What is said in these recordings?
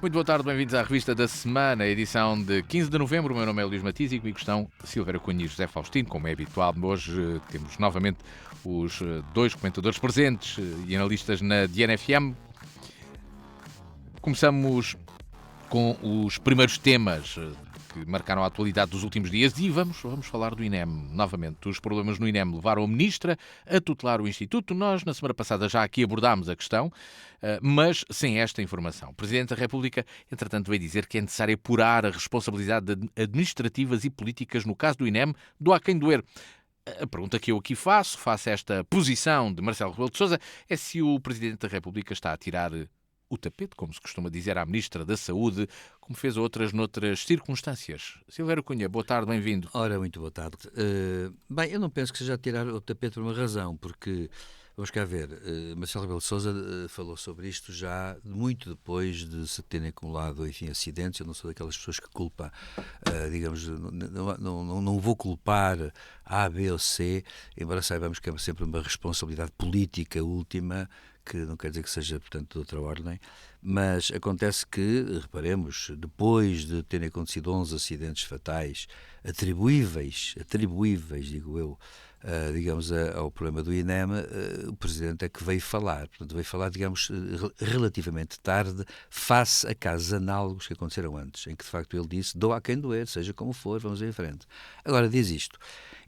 Muito boa tarde, bem-vindos à Revista da Semana, edição de 15 de novembro. O meu nome é Luís Matias e comigo estão Silvério Cunha e José Faustino, como é habitual. Hoje temos novamente os dois comentadores presentes e analistas na DNFM. Começamos com os primeiros temas que marcaram a atualidade dos últimos dias e vamos falar do INEM novamente. Os problemas no INEM levaram a Ministra a tutelar o Instituto. Nós, na semana passada, já aqui abordámos a questão, mas sem esta informação. O Presidente da República, entretanto, veio dizer que é necessário apurar a responsabilidade administrativas e políticas no caso do INEM, do a quem doer. A pergunta que eu aqui faço, face a esta posição de Marcelo Rebelo de Sousa, é se o Presidente da República está a tirar o tapete, como se costuma dizer, à Ministra da Saúde, como fez noutras circunstâncias. Silvério Cunha, boa tarde, bem-vindo. Ora, muito boa tarde. Bem, eu não penso que seja a tirar o tapete por uma razão, porque, vamos cá ver, Marcelo Rebelo de Sousa falou sobre isto já muito depois de se terem acumulado, enfim, acidentes. Eu não sou daquelas pessoas que culpa, digamos, não vou culpar A, B ou C, embora saibamos que é sempre uma responsabilidade política última, que não quer dizer que seja, portanto, de outra ordem, mas acontece que, reparemos, depois de terem acontecido 11 acidentes fatais atribuíveis, digo eu, digamos, ao problema do INEM, o Presidente é que veio falar, portanto, veio falar, digamos, relativamente tarde, face a casos análogos que aconteceram antes, em que, de facto, ele disse, doa a quem doer, seja como for, vamos em frente. Agora, diz isto.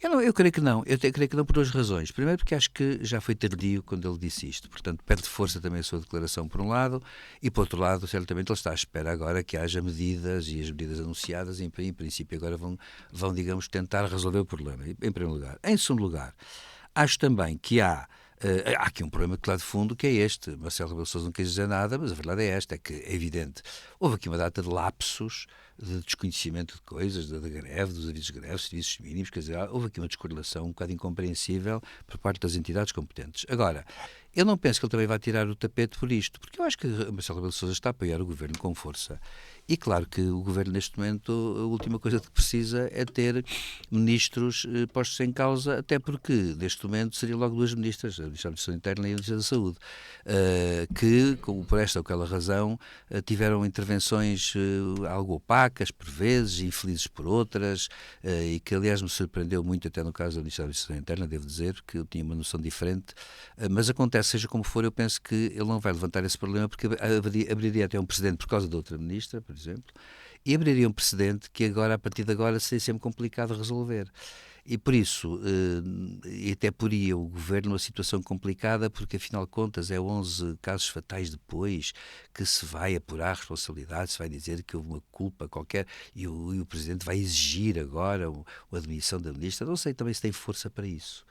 Eu creio que não. Eu creio que não por duas razões. Primeiro porque acho que já foi tardio quando ele disse isto. Portanto, perde força também a sua declaração por um lado e por outro lado, certamente ele está à espera agora que haja medidas e as medidas anunciadas em princípio agora vão, digamos, tentar resolver o problema, em primeiro lugar. Em segundo lugar, acho também que há aqui um problema claro de fundo que é este. Marcelo Rebelo de Sousa não quis dizer nada, mas a verdade é esta, é que é evidente. Houve aqui uma data de lapsos, de desconhecimento de coisas, da greve, dos avisos de greve, serviços mínimos, quer dizer, houve aqui uma descorrelação um bocado incompreensível por parte das entidades competentes. Agora, eu não penso que ele também vai tirar o tapete por isto, porque eu acho que Marcelo Rebelo de Sousa está a apoiar o Governo com força. E claro que o Governo neste momento, a última coisa que precisa é ter ministros postos em causa, até porque neste momento seriam logo duas ministras, a Ministra da Administração Interna e a Ministra da Saúde, que, por esta ou aquela razão, tiveram intervenções algo opacas por vezes, infelizes por outras, e que aliás me surpreendeu muito até no caso da Ministra da Administração Interna, devo dizer, porque eu tinha uma noção diferente, mas acontece, seja como for, eu penso que ele não vai levantar esse problema porque abriria até um precedente por causa de outra ministra, por exemplo, e abriria um precedente que agora, a partir de agora, seria sempre complicado resolver. E por isso, e até poria o Governo numa situação complicada, porque afinal de contas é 11 casos fatais depois que se vai apurar a responsabilidade, se vai dizer que houve uma culpa qualquer e o Presidente vai exigir agora a admissão da Ministra. Não sei também se tem força para isso.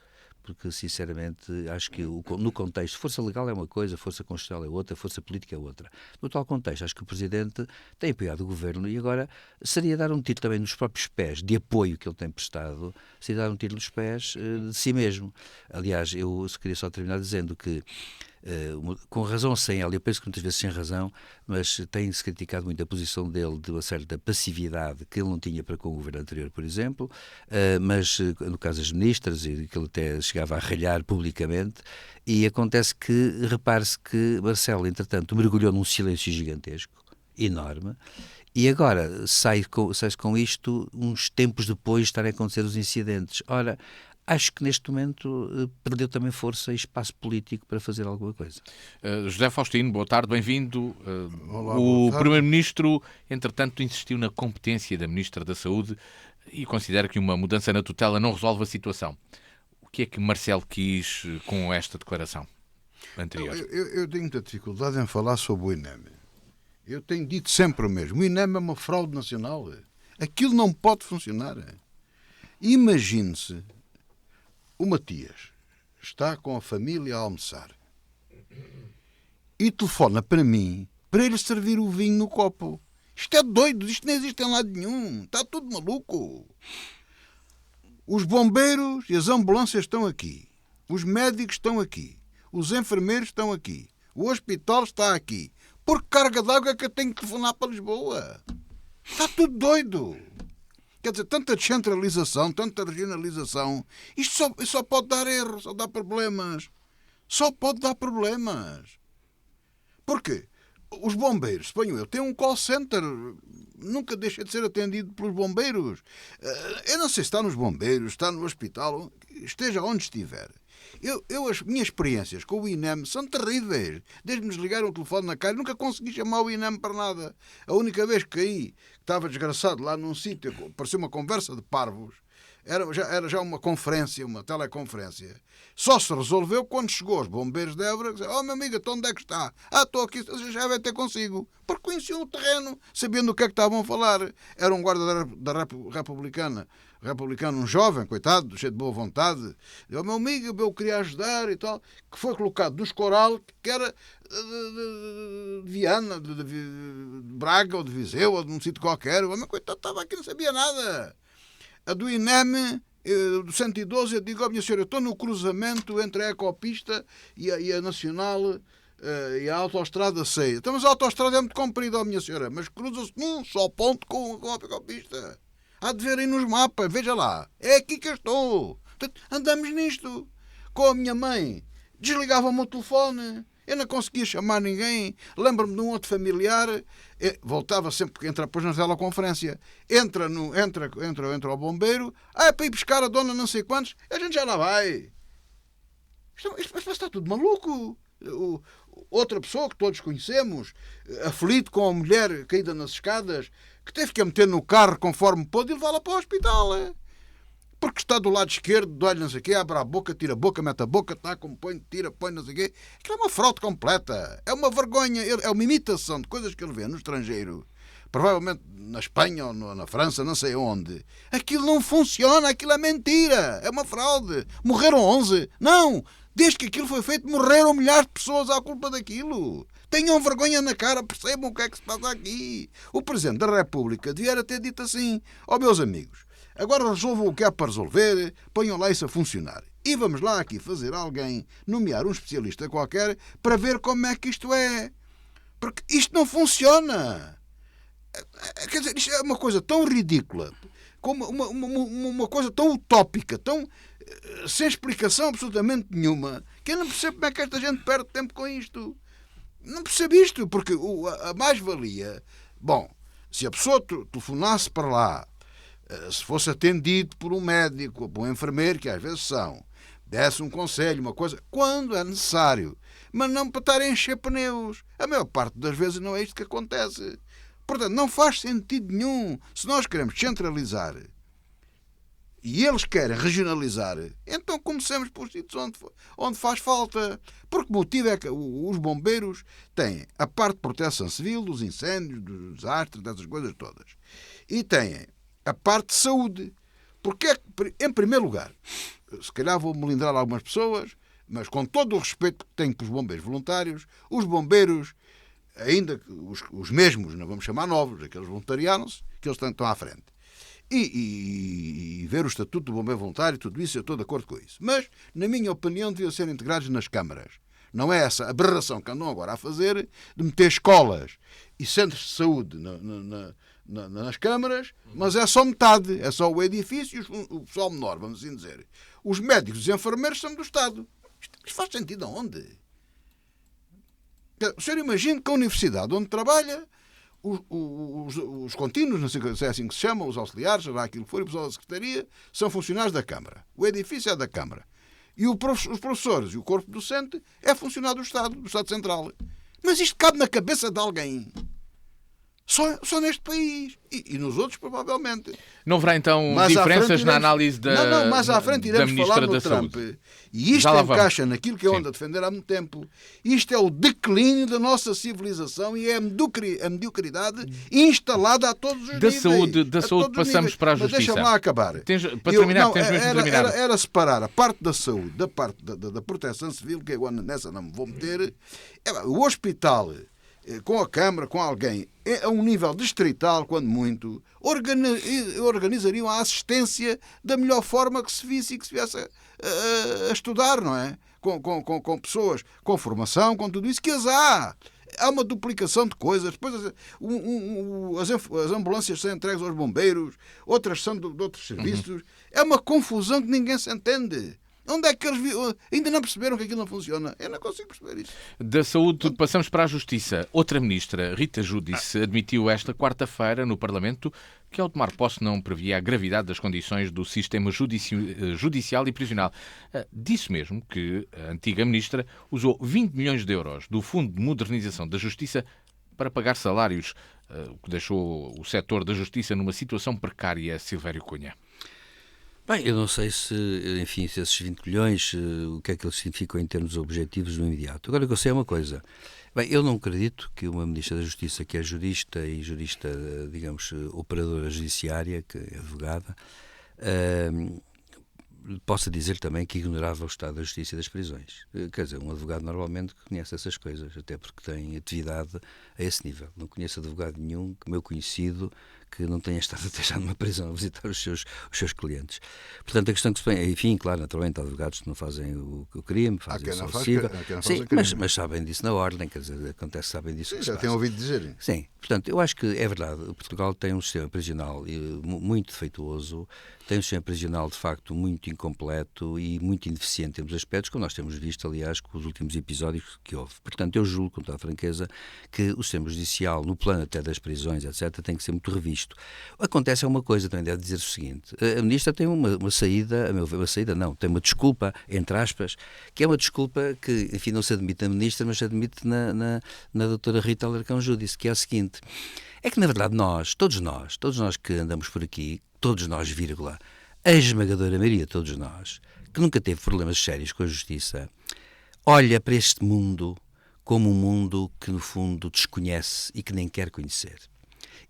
Porque, sinceramente, acho que no contexto, força legal é uma coisa, força constitucional é outra, força política é outra. No tal contexto, acho que o Presidente tem apoiado o Governo e agora seria dar um tiro também nos próprios pés, de apoio que ele tem prestado, seria dar um tiro nos pés de si mesmo. Aliás, eu queria só terminar dizendo que com razão ou sem ela, eu penso que muitas vezes sem razão, mas tem-se criticado muito a posição dele de uma certa passividade que ele não tinha para com o governo anterior, por exemplo, mas no caso das ministras, e que ele até chegava a ralhar publicamente, e acontece que, repare-se que Marcelo, entretanto, mergulhou num silêncio gigantesco, enorme, e agora sai com isto uns tempos depois de estarem a acontecer os incidentes. Ora, acho que neste momento perdeu também força e espaço político para fazer alguma coisa. José Faustino, boa tarde, bem-vindo. Olá, O boa tarde. Primeiro-Ministro, entretanto, insistiu na competência da Ministra da Saúde e considera que uma mudança na tutela não resolve a situação. O que é que Marcelo quis com esta declaração anterior? Eu tenho muita dificuldade em falar sobre o INEM. Eu tenho dito sempre o mesmo. O INEM é uma fraude nacional. Aquilo não pode funcionar. Imagine-se, o Matias está com a família a almoçar e telefona para mim para ele servir o vinho no copo. Isto é doido, isto não existe em lado nenhum. Está tudo maluco. Os bombeiros e as ambulâncias estão aqui. Os médicos estão aqui. Os enfermeiros estão aqui. O hospital está aqui. Por carga d'água é que eu tenho que telefonar para Lisboa. Está tudo doido. Quer dizer, tanta descentralização, tanta regionalização, isto só pode dar erros, só dá problemas. Só pode dar problemas. Porquê? Os bombeiros, suponho eu, têm um call center, nunca deixa de ser atendido pelos bombeiros. Eu não sei se está nos bombeiros, está no hospital, esteja onde estiver. As minhas experiências com o INEM são terríveis. Desde me desligaram o telefone na cara, nunca consegui chamar o INEM para nada. A única vez que caí, estava desgraçado lá num sítio, parecia uma conversa de parvos, era já uma conferência, uma teleconferência. Só se resolveu quando chegou os bombeiros de Évora e disseram: "Oh, meu amigo, então onde é que está?" Estou aqui, já vai ter consigo. Porque conheciam o terreno, sabendo o que é que estavam a falar. Era um guarda da republicana, um jovem, coitado, cheio de boa vontade. "Oh, meu amigo, eu queria ajudar e tal", que foi colocado dos Coral, que era de Viana, de Braga, ou de Viseu, ou de um sítio qualquer. "Oh, meu coitado, estava aqui, não sabia nada." A do INEM, do 112, eu digo: "Oh, minha senhora, eu estou no cruzamento entre a Ecopista e a Nacional e a Autostrada 6. Então, mas a autostrada é muito comprida, oh, minha senhora, mas cruza-se num só ponto com a Ecopista. Há de ver aí nos mapas, veja lá, é aqui que eu estou." Portanto, andamos nisto. Com a minha mãe, desligava-me o telefone. Eu não conseguia chamar ninguém. Lembro-me de um outro familiar, voltava sempre, porque entra depois na teleconferência, entra ao bombeiro, é para ir buscar a dona não sei quantos, a gente já lá vai. Isto está tudo maluco. Outra pessoa que todos conhecemos, aflito com a mulher caída nas escadas, que teve que a meter no carro conforme pôde e levá-la para o hospital. Porque está do lado esquerdo, olha, não sei o quê, abre a boca, tira a boca, mete a boca, tá, como põe, tira, põe, não sei o quê. Aquilo é uma fraude completa. É uma vergonha, é uma imitação de coisas que ele vê no estrangeiro. Provavelmente na Espanha ou na França, não sei onde. Aquilo não funciona, aquilo é mentira. É uma fraude. Morreram 11. Não! Desde que aquilo foi feito, morreram milhares de pessoas à culpa daquilo. Tenham vergonha na cara, percebam o que é que se passa aqui. O Presidente da República devia ter dito assim: "Ó, meus amigos, agora resolvam o que há para resolver, ponham lá isso a funcionar. E vamos lá aqui fazer alguém, nomear um especialista qualquer, para ver como é que isto é. Porque isto não funciona." Quer dizer, isto é uma coisa tão ridícula, como uma coisa tão utópica, tão sem explicação absolutamente nenhuma, que eu não percebo como é que esta gente perde tempo com isto. Não percebo isto, porque a mais-valia... Bom, se a pessoa telefonasse para lá, se fosse atendido por um médico ou por um enfermeiro, que às vezes são, desse um conselho, uma coisa, quando é necessário, mas não para estar a encher pneus. A maior parte das vezes não é isto que acontece. Portanto, não faz sentido nenhum. Se nós queremos centralizar e eles querem regionalizar, então comecemos por sítios onde faz falta. Porque o motivo é que os bombeiros têm a parte de proteção civil, dos incêndios, dos desastres, dessas coisas todas. E têm a parte de saúde. Porque, em primeiro lugar, se calhar vou melindrar algumas pessoas, mas com todo o respeito que tenho pelos bombeiros voluntários, os bombeiros, ainda os mesmos, não vamos chamar novos, aqueles voluntariaram-se, que eles estão à frente. E ver o Estatuto do Bombeiro Voluntário, tudo isso, eu estou de acordo com isso. Mas, na minha opinião, deviam ser integrados nas câmaras. Não é essa aberração que andam agora a fazer de meter escolas e centros de saúde nas câmaras, mas é só metade, é só o edifício e o pessoal menor, vamos assim dizer. Os médicos e os enfermeiros são do Estado. Isto faz sentido aonde? O senhor imagina que a universidade onde trabalha, os contínuos, não sei se é assim que se chama, os auxiliares, lá aquilo que for, o pessoal da Secretaria, são funcionários da Câmara. O edifício é da Câmara. E os professores e o corpo docente é funcionário do Estado Central. Mas isto cabe na cabeça de alguém. Só neste país. E nos outros, provavelmente. Não haverá, então, diferenças na análise da mais à frente iremos falar do Trump. Saúde. E isto encaixa naquilo que eu ando a defender há muito tempo. Isto é o declínio da nossa civilização e é a mediocridade instalada a todos os níveis. Da saúde passamos para a justiça. Mas deixa-me lá acabar. Tens mesmo de terminar. Era separar a parte da saúde da parte da proteção civil, que eu nessa não me vou meter. O hospital, com a Câmara, com alguém, a um nível distrital, quando muito, organizariam a assistência da melhor forma que se visse e que se viesse a estudar, não é? Com pessoas com formação, com tudo isso, que as há. Há uma duplicação de coisas. Depois as ambulâncias são entregues aos bombeiros, outras são de outros serviços. É uma confusão que ninguém se entende. Onde é que eles ainda não perceberam que aquilo não funciona? Eu não consigo perceber isso. Da saúde passamos para a justiça. Outra ministra, Rita Giudice, admitiu esta quarta-feira no Parlamento que ao tomar posse não previa a gravidade das condições do sistema judicial e prisional. Disse mesmo que a antiga ministra usou 20 milhões de euros do Fundo de Modernização da Justiça para pagar salários, o que deixou o setor da justiça numa situação precária. Silvério Cunha. Bem, eu não sei se, enfim, se esses 20 milhões, o que é que eles significam em termos objetivos no imediato. Agora, o que eu sei é uma coisa. Bem, eu não acredito que uma Ministra da Justiça, que é jurista e jurista, digamos, operadora judiciária, que é advogada, possa dizer também que ignorava o estado da justiça e das prisões. Quer dizer, um advogado normalmente conhece essas coisas, até porque tem atividade a esse nível. Não conheço advogado nenhum, meu conhecido, que não tenha estado até já numa prisão a visitar os seus clientes. Portanto, a questão que se põe, enfim, claro, naturalmente, há advogados que não fazem o crime, fazem o possível. Sim, mas sabem disso na ordem, quer dizer, acontece, sabem disso. Sim, já têm ouvido dizer. Sim, portanto, eu acho que é verdade, Portugal tem um sistema prisional muito defeituoso, tem um sistema prisional, de facto, muito incompleto e muito ineficiente em termos de aspectos, como nós temos visto, aliás, com os últimos episódios que houve. Portanto, eu julgo, com toda a franqueza, que o sistema judicial, no plano até das prisões, etc., tem que ser muito revisto. Acontece uma coisa, também deve dizer o seguinte, a Ministra tem uma saída, a meu ver, uma saída não, tem uma desculpa, entre aspas, que é uma desculpa que, enfim, não se admite na Ministra, mas se admite na doutora Rita Alarcão Giudice, que é a seguinte, é que, na verdade, todos nós que andamos por aqui, todos nós, vírgula, a esmagadora maioria, todos nós, que nunca teve problemas sérios com a Justiça, olha para este mundo como um mundo que, no fundo, desconhece e que nem quer conhecer.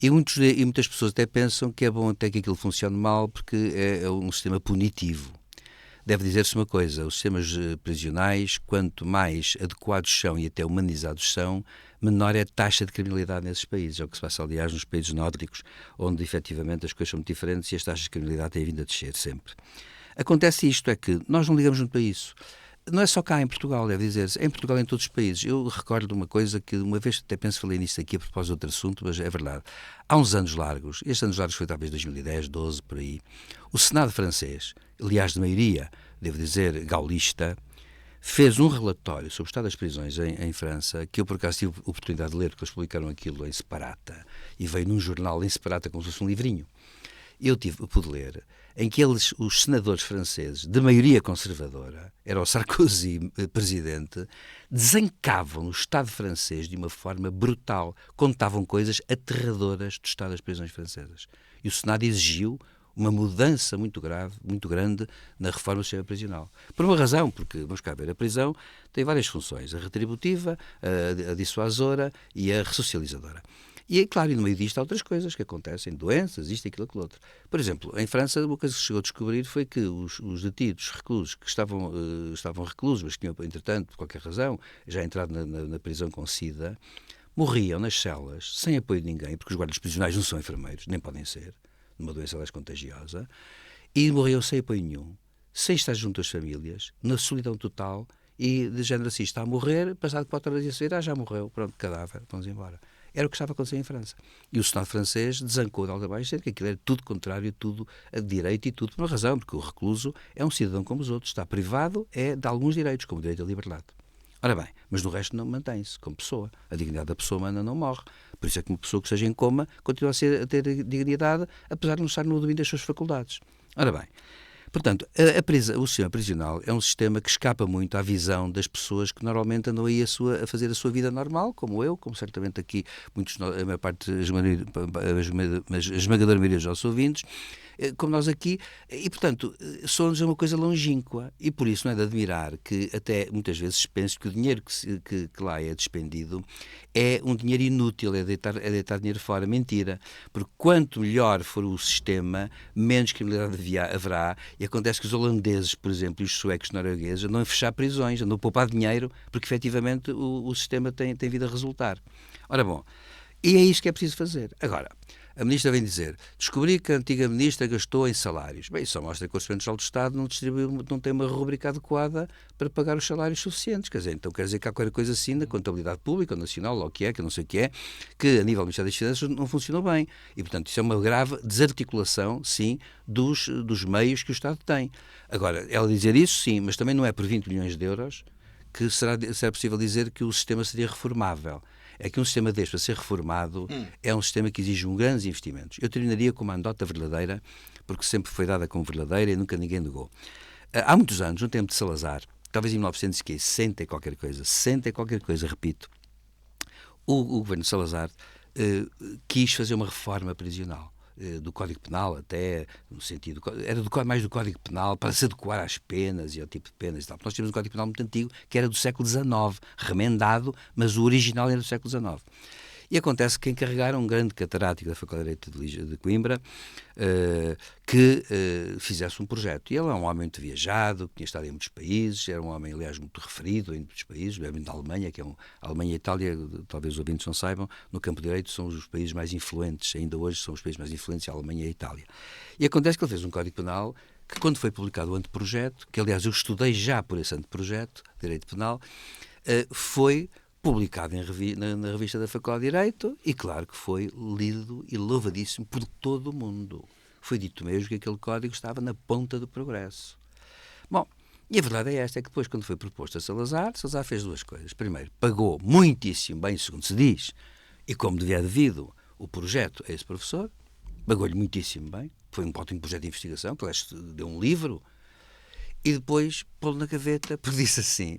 E muitas pessoas até pensam que é bom até que aquilo funcione mal porque é um sistema punitivo. Deve dizer-se uma coisa, os sistemas prisionais, quanto mais adequados são e até humanizados são, menor é a taxa de criminalidade nesses países. É o que se passa, aliás, nos países nórdicos, onde efetivamente as coisas são muito diferentes e as taxas de criminalidade têm vindo a descer sempre. Acontece isto, é que nós não ligamos muito para isso. Não é só cá em Portugal, deve dizer-se, é em Portugal em todos os países. Eu recordo uma coisa que uma vez, até penso que falei nisto aqui a propósito de outro assunto, mas é verdade. Há uns anos largos, estes anos largos foi talvez 2010, 12, por aí, o Senado francês, aliás de maioria, devo dizer, gaulista, fez um relatório sobre o estado das prisões em França, que eu por acaso tive a oportunidade de ler, porque eles publicaram aquilo em separata, e veio num jornal em separata como se fosse um livrinho. Eu pude ler, em que os senadores franceses, de maioria conservadora, era o Sarkozy presidente, desancavam o Estado francês de uma forma brutal, contavam coisas aterradoras do Estado das prisões francesas. E o Senado exigiu uma mudança muito grave, muito grande na reforma do sistema prisional. Por uma razão, porque, vamos cá ver, a prisão tem várias funções, a retributiva, a dissuasora e a ressocializadora. E, claro, e no meio disto há outras coisas que acontecem, doenças, isto, aquilo, aquilo outro. Por exemplo, em França, uma coisa que se chegou a descobrir foi que os detidos, reclusos, que estavam reclusos, mas que tinham, entretanto, por qualquer razão, já entrado na prisão com SIDA, morriam nas celas, sem apoio de ninguém, porque os guardas prisionais não são enfermeiros, nem podem ser, numa doença mais contagiosa, e morriam sem apoio nenhum, sem estar junto às famílias, na solidão total, e de género assim, está a morrer, passado 4 horas e a sair, já morreu, pronto, cadáver, vamos embora. Era o que estava a acontecer em França. E o Senado francês desancou de alto a baixo, dizendo que aquilo era tudo contrário, tudo a direito e tudo por uma razão, porque o recluso é um cidadão como os outros, está privado de alguns direitos, como o direito à liberdade. Ora bem, mas no resto não mantém-se como pessoa. A dignidade da pessoa humana não morre. Por isso é que uma pessoa que esteja em coma continua a ter dignidade, apesar de não estar no domínio das suas faculdades. Ora bem, portanto, o sistema prisional é um sistema que escapa muito à visão das pessoas que normalmente andam aí a fazer a sua vida normal, como eu, como certamente aqui a maior parte, a esmagadora maioria dos nossos ouvintes, como nós aqui, e portanto, são-nos uma coisa longínqua, e por isso não é de admirar que até muitas vezes se pense que o dinheiro que lá é despendido é um dinheiro inútil, é deitar dinheiro fora. Mentira, porque quanto melhor for o sistema, menos criminalidade haverá, e acontece que os holandeses, por exemplo, e os suecos noruegueses andam a fechar prisões, andam a poupar dinheiro, porque efetivamente o sistema tem vindo a resultar. Ora bom, e é isto que é preciso fazer. Agora, A ministra vem dizer, descobri que a antiga ministra gastou em salários. Bem, isso só mostra que o Orçamento Geral do Estado não tem uma rubrica adequada para pagar os salários suficientes. Quer dizer, então quer dizer que há qualquer coisa assim na contabilidade pública, nacional, ou o que é, que eu não sei o que é, que a nível do Ministério das Finanças não funcionou bem. E, portanto, isso é uma grave desarticulação, sim, dos meios que o Estado tem. Agora, ela dizer isso, sim, mas também não é por 20 milhões de euros que será possível dizer que o sistema seria reformável. É que um sistema deste, para ser reformado, é um sistema que exige grandes investimentos. Eu terminaria com uma anedota verdadeira, porque sempre foi dada como verdadeira e nunca ninguém negou. Há muitos anos, no tempo de Salazar, talvez em 1960 e qualquer coisa, repito, o governo de Salazar quis fazer uma reforma prisional. Do Código Penal, até no sentido, era mais do Código Penal para se adequar às penas e ao tipo de penas e tal. Nós tínhamos um Código Penal muito antigo que era do século XIX, remendado, mas o original era do século XIX. E acontece que encarregaram um grande catedrático da Faculdade de Direito de Coimbra que fizesse um projeto. E ele é um homem muito viajado, que tinha estado em muitos países, era um homem, aliás, muito referido em muitos países, obviamente na Alemanha, a Alemanha e a Itália, talvez os ouvintes não saibam, no campo de direito são os países mais influentes, ainda hoje são os países mais influentes, a Alemanha e a Itália. E acontece que ele fez um Código Penal que, quando foi publicado o anteprojeto, que aliás eu estudei já por esse anteprojeto, Direito Penal, foi publicado na revista da Faculdade de Direito e, claro, que foi lido e louvadíssimo por todo o mundo. Foi dito mesmo que aquele código estava na ponta do progresso. Bom, e a verdade é esta, é que depois, quando foi proposto a Salazar fez duas coisas. Primeiro, pagou muitíssimo bem, segundo se diz, e como devia devido o projeto a esse professor, pagou-lhe muitíssimo bem, foi um ótimo projeto de investigação, que deu um livro, e depois pô-lo na gaveta, porque disse assim: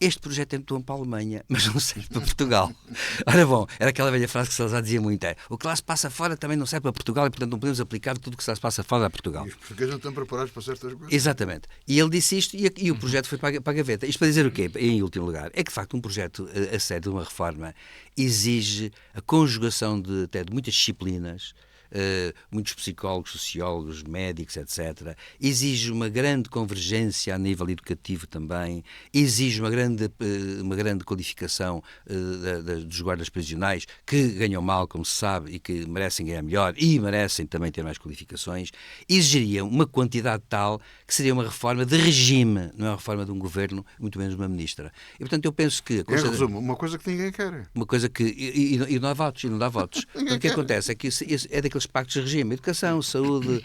este projeto é muito bom para a Alemanha, mas não serve para Portugal. Ora bom, era aquela velha frase que Salazar dizia muito, o que lá se passa fora também não serve para Portugal e, portanto, não podemos aplicar tudo o que se passa fora a Portugal. E os portugueses não estão preparados para certas coisas. Exatamente. E ele disse isto e o projeto foi para a gaveta. Isto para dizer o quê? Em último lugar, é que, de facto, um projeto a sério de uma reforma exige a conjugação até de muitas disciplinas, muitos psicólogos, sociólogos, médicos, etc. Exige uma grande convergência a nível educativo também, exige uma grande qualificação dos guardas prisionais, que ganham mal, como se sabe, e que merecem ganhar melhor e merecem também ter mais qualificações. Exigiria uma quantidade tal que seria uma reforma de regime, não é uma reforma de um governo, muito menos de uma ministra. E, portanto, eu penso que... Em resumo, uma coisa que ninguém quer. Uma coisa que... E não há votos, Portanto, o que acontece é que é daqueles pactos de regime, educação, saúde,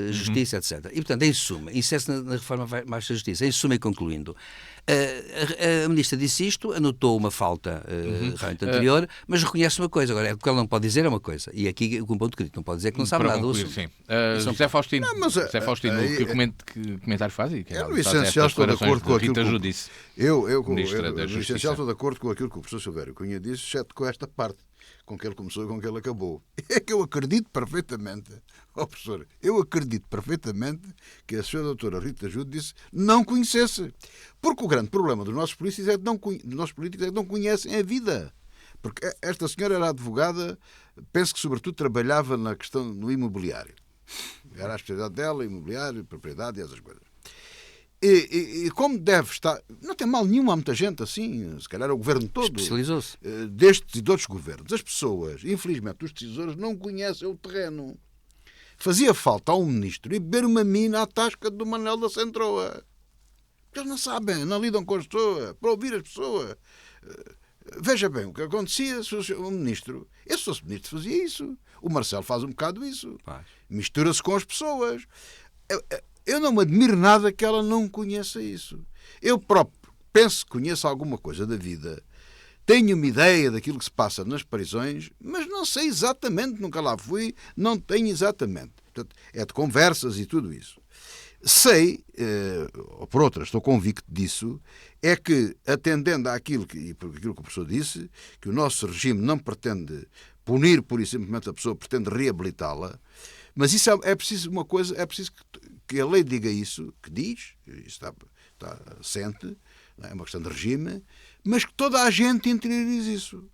justiça, etc. E, portanto, em suma, insere-se na reforma mais da justiça, em suma e concluindo, a ministra disse isto, anotou uma falta realmente anterior, mas reconhece uma coisa. Agora, o que ela não pode dizer é uma coisa. E aqui, com um ponto crítico, não pode dizer que não sabe para nada. Concluir, sim. José Faustino, que comentário faz? No essencial estou de acordo com aquilo que no essencial estou de acordo com aquilo que o professor Silvério Cunha disse, exceto com esta parte, com que ele começou e com que ele acabou. É que eu acredito perfeitamente, professor, que a senhora doutora Rita Jude não conhecesse. Porque o grande problema dos nossos políticos é que não conhecem a vida. Porque esta senhora era advogada, penso que sobretudo trabalhava na questão no imobiliário. Era a especialidade dela, imobiliário, propriedade e essas coisas. E como deve estar... Não tem mal nenhum, há muita gente assim, se calhar é o governo todo. Especializou-se. Destes e de outros governos. As pessoas, infelizmente, os decisores não conhecem o terreno. Fazia falta a um ministro ir beber uma mina à tasca do Manel da Centroa. Eles não sabem, não lidam com as pessoas, para ouvir as pessoas. Veja bem o que acontecia se o ministro... Se fosse ministro fazia isso. O Marcelo faz um bocado isso. Mistura-se com as pessoas. Eu não me admiro nada que ela não conheça isso. Eu próprio penso que conheço alguma coisa da vida. Tenho uma ideia daquilo que se passa nas prisões, mas não sei exatamente, nunca lá fui, não tenho exatamente. Portanto, é de conversas e tudo isso. Sei, ou por outra, estou convicto disso, é que, atendendo àquilo por aquilo que o professor disse, que o nosso regime não pretende punir pura e simplesmente a pessoa, pretende reabilitá-la, mas isso é preciso uma coisa, é preciso que a lei diga isso, que diz, isso está assente, é uma questão de regime, mas que toda a gente interiorize isso.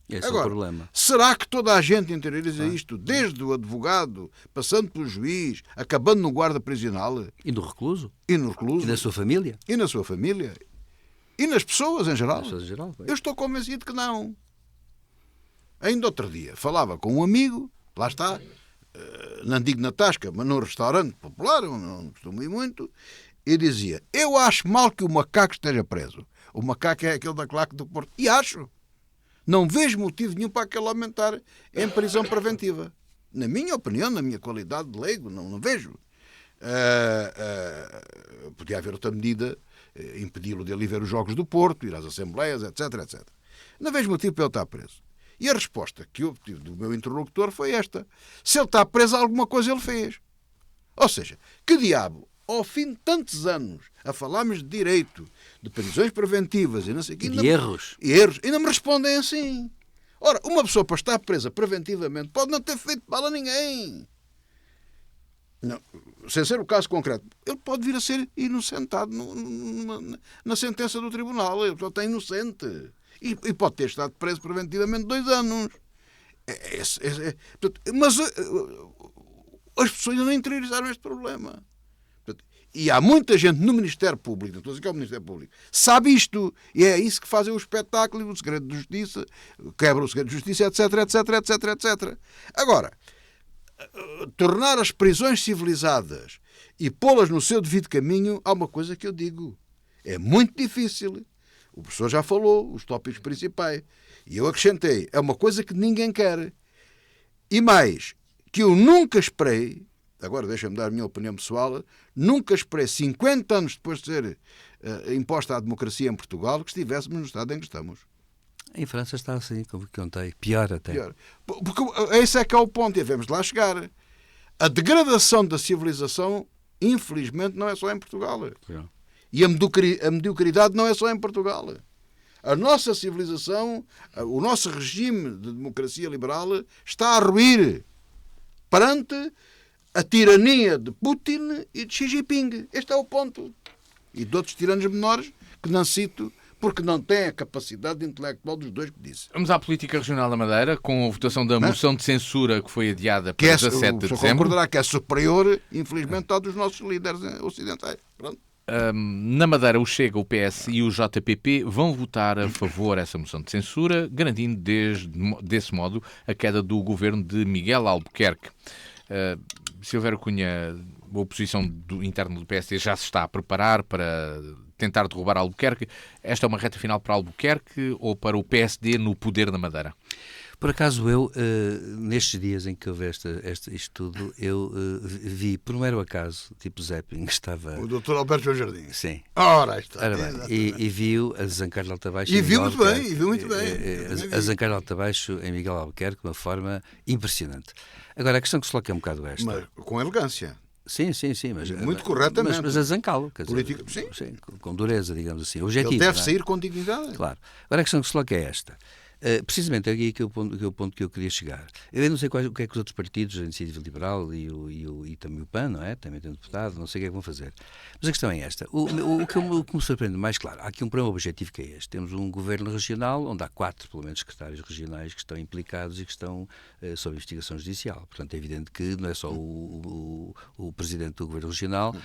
Esse Agora, é o problema. Será que toda a gente interioriza isto, desde o advogado, passando pelo juiz, acabando no guarda prisional? E no recluso? E no recluso? E na sua família? E na sua família? E nas pessoas em geral? Nas pessoas em geral, Eu estou convencido que não. Ainda outro dia falava com um amigo lá está, não digo na tasca, mas num restaurante popular, não costumo ir muito, e dizia, eu acho mal que o macaco esteja preso. O macaco é aquele da claque do Porto. E acho. Não vejo motivo nenhum para aquele homem estar em prisão preventiva. Na minha opinião, na minha qualidade de leigo, não vejo. Podia haver outra medida, impedi-lo de ali ver os jogos do Porto, ir às assembleias, etc, etc. Não vejo motivo para ele estar preso. E a resposta que eu obtive do meu interlocutor foi esta. Se ele está preso, alguma coisa ele fez. Ou seja, que diabo, ao fim de tantos anos, a falarmos de direito, de prisões preventivas e não sei o quê... De erros. Ainda me respondem assim. Ora, uma pessoa para estar presa preventivamente pode não ter feito mal a ninguém. Não, sem ser o caso concreto. Ele pode vir a ser inocentado na sentença do tribunal. Ele só está inocente. E pode ter estado preso preventivamente 2 anos. Mas as pessoas ainda não interiorizaram este problema. E há muita gente no Ministério Público, não estou a dizer que é o Ministério Público, sabe isto. E é isso que fazem o espetáculo, o segredo de justiça, quebra o segredo de justiça, etc, etc, etc, etc. Agora, tornar as prisões civilizadas e pô-las no seu devido caminho, há uma coisa que eu digo. É muito difícil. O professor já falou, os tópicos principais. E eu acrescentei, é uma coisa que ninguém quer. E mais, que eu nunca esperei, agora deixa-me dar a minha opinião pessoal, nunca esperei 50 anos depois de ser imposta a democracia em Portugal que estivéssemos no estado em que estamos. Em França está assim, como que contei. Pior até. Pior. Porque esse é que é o ponto e devemos lá chegar. A degradação da civilização, infelizmente, não é só em Portugal. Claro. E a mediocridade não é só em Portugal. A nossa civilização, o nosso regime de democracia liberal está a ruir perante a tirania de Putin e de Xi Jinping. Este é o ponto. E de outros tiranos menores que não cito porque não têm a capacidade intelectual dos dois que disse. Vamos à política regional da Madeira, com a votação da moção de censura que foi adiada para 17 de dezembro. Concordará que é superior, infelizmente, à dos nossos líderes ocidentais. Pronto. Na Madeira, o Chega, o PS e o JPP vão votar a favor dessa moção de censura, garantindo desse modo a queda do governo de Miguel Albuquerque. Silvério Cunha, a oposição interna do PSD já se está a preparar para tentar derrubar Albuquerque. Esta é uma reta final para Albuquerque ou para o PSD no poder na Madeira? Por acaso eu, nestes dias em que houve isto tudo, eu vi, por mero acaso, tipo Zeppelin, que estava... O Dr. Alberto João Jardim. Sim. Ora, está. Ora bem, e viu a desancar de alta baixo... E viu muito bem. A desancar de alta baixo em Miguel Albuquerque de uma forma impressionante. Agora, a questão que se coloca é um bocado esta. Mas com elegância. Sim, mas... Muito corretamente. Mas a zancá-lo, quer dizer, Política, sim. com dureza, digamos assim. Objetivo, ele deve sair com dignidade. Claro. Agora, a questão que se coloca é esta. Precisamente aqui que é o ponto que eu queria chegar. Eu não sei o que é que os outros partidos, a Iniciativa Liberal e também o PAN, não é? Também tem um deputado, não sei o que é que vão fazer. Mas a questão é esta. O que me surpreende mais, claro, há aqui um problema objetivo que é este. Temos um governo regional onde há 4, pelo menos, secretários regionais que estão implicados e que estão sob investigação judicial. Portanto, é evidente que não é só o presidente do governo regional,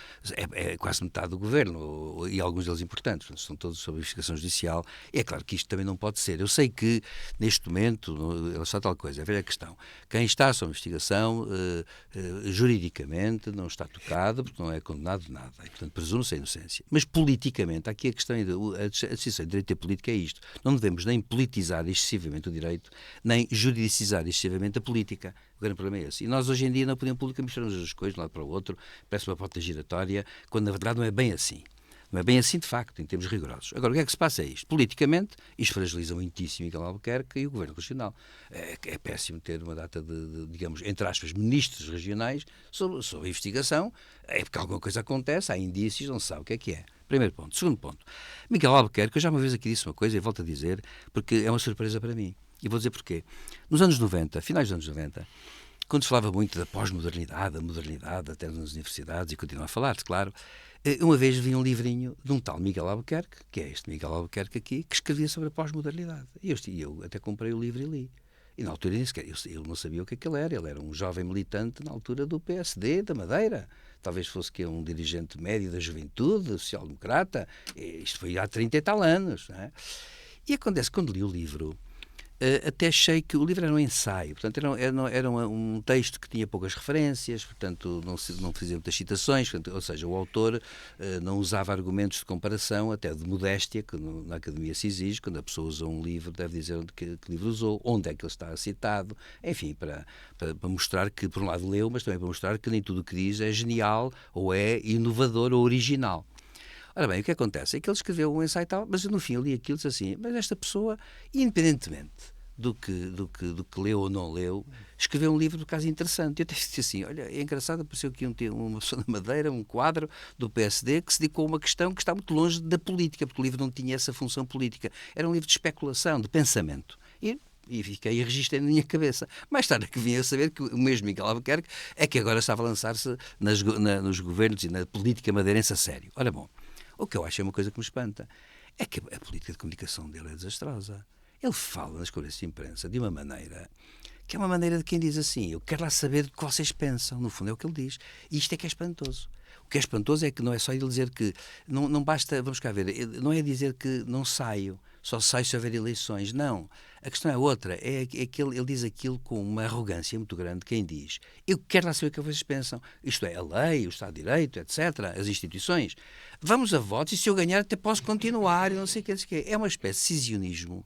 é quase metade do governo, e alguns deles importantes. Portanto, estão todos sob investigação judicial. E é claro que isto também não pode ser. Eu sei que neste momento, ela está tal coisa, é a velha questão. Quem está sob investigação, juridicamente, não está tocado, porque não é condenado de nada. E, portanto, presume-se a inocência. Mas politicamente, aqui a questão, a decisão de direito e política é isto. Não devemos nem politizar excessivamente o direito, nem judicizar excessivamente a política. O grande problema é esse. E nós, hoje em dia, na opinião pública, misturamos as coisas de um lado para o outro, parece uma porta giratória, quando, na verdade, não é bem assim. Não é bem assim, de facto, em termos rigorosos. Agora, o que é que se passa é isto? Politicamente, isto fragiliza muitíssimo Miguel Albuquerque e o Governo Regional. É péssimo ter uma data de, digamos, entre aspas, ministros regionais sob investigação. É porque alguma coisa acontece, há indícios, não se sabe o que é. Primeiro ponto. Segundo ponto. Miguel Albuquerque, eu já uma vez aqui disse uma coisa e volto a dizer, porque é uma surpresa para mim. E vou dizer porquê. Nos anos 90, finais dos anos 90, quando se falava muito da pós-modernidade, a modernidade até nas universidades, e continua a falar-se, claro, uma vez vi um livrinho de um tal Miguel Albuquerque, que é este Miguel Albuquerque aqui, que escrevia sobre a pós-modernidade. E eu até comprei o livro e li. E na altura eu não sabia o que ele era. Ele era um jovem militante na altura do PSD, da Madeira. Talvez fosse que um dirigente médio da juventude, social-democrata. Isto foi há 30 e tal anos. Não é? E acontece, quando li o livro, até achei que o livro era um ensaio, portanto era um texto que tinha poucas referências, portanto não fazia muitas citações, portanto, ou seja, o autor não usava argumentos de comparação, até de modéstia, que na academia se exige. Quando a pessoa usa um livro, deve dizer que livro usou, onde é que ele está citado, enfim, para mostrar que, por um lado, leu, mas também para mostrar que nem tudo o que diz é genial, ou é inovador ou original. Ora bem, o que acontece é que ele escreveu um ensaio e tal, mas no fim eu li aquilo e disse assim, mas esta pessoa, independentemente do que leu ou não leu, escreveu um livro do caso interessante. Eu até disse assim, olha, é engraçado, apareceu aqui uma pessoa da Madeira, um quadro do PSD, que se dedicou a uma questão que está muito longe da política, porque o livro não tinha essa função política. Era um livro de especulação, de pensamento. E fiquei e registrei na minha cabeça. Mais tarde é que vim a saber que o mesmo Miguel Albuquerque é que agora estava a lançar-se nos governos e na política madeirense a sério. Ora bom, o que eu acho é uma coisa que me espanta, é que a política de comunicação dele é desastrosa. Ele fala nas colegas de imprensa de uma maneira que é uma maneira de quem diz assim, eu quero lá saber o que vocês pensam. No fundo é o que ele diz. E isto é que é espantoso. O que é espantoso é que não é só ele dizer que não basta, vamos cá ver, não é dizer que não saio, só saio se houver eleições. Não. A questão é outra. É que ele diz aquilo com uma arrogância muito grande. Quem diz, eu quero lá saber o que vocês pensam. Isto é, a lei, o Estado de Direito, etc., as instituições. Vamos a votos e se eu ganhar até posso continuar e não sei o que, não sei o que. É uma espécie de cisionismo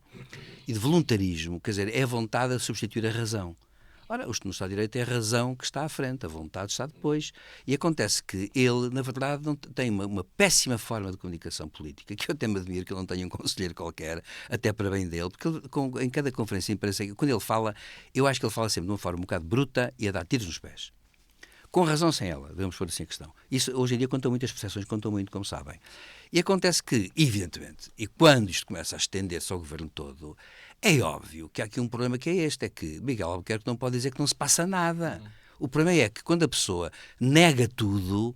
e de voluntarismo. Quer dizer, é a vontade de substituir a razão. Ora, no Estado de Direito é a razão que está à frente, a vontade está depois. E acontece que ele, na verdade, não tem uma péssima forma de comunicação política, que eu até me admiro que ele não tenha um conselheiro qualquer, até para bem dele, porque ele, em cada conferência de imprensa, quando ele fala, eu acho que ele fala sempre de uma forma um bocado bruta e a dar tiros nos pés. Com razão sem ela, devemos pôr assim a questão. Isso hoje em dia contam muito, as percepções contam muito, como sabem. E acontece que, evidentemente, e quando isto começa a estender-se ao governo todo, é óbvio que há aqui um problema que é este, é que Miguel Albuquerque não pode dizer que não se passa nada. O problema é que quando a pessoa nega tudo,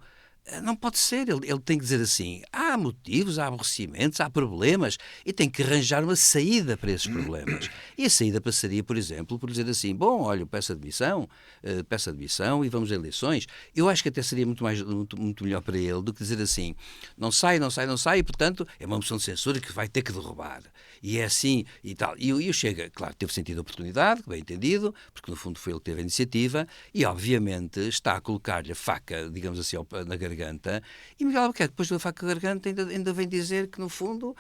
não pode ser. Ele tem que dizer assim, há motivos, há aborrecimentos, há problemas, e tem que arranjar uma saída para esses problemas. E a saída passaria, por exemplo, por dizer assim, bom, olha, peço admissão e vamos a eleições. Eu acho que até seria muito melhor para ele do que dizer assim, não sai, e portanto é uma moção de censura que vai ter que derrubar. E é assim e tal. E o Chega, claro, teve sentido de oportunidade, bem entendido, porque no fundo foi ele que teve a iniciativa, e obviamente está a colocar-lhe a faca, digamos assim, na garganta, e Miguel Albuquerque, depois da faca na garganta, ainda vem dizer que no fundo,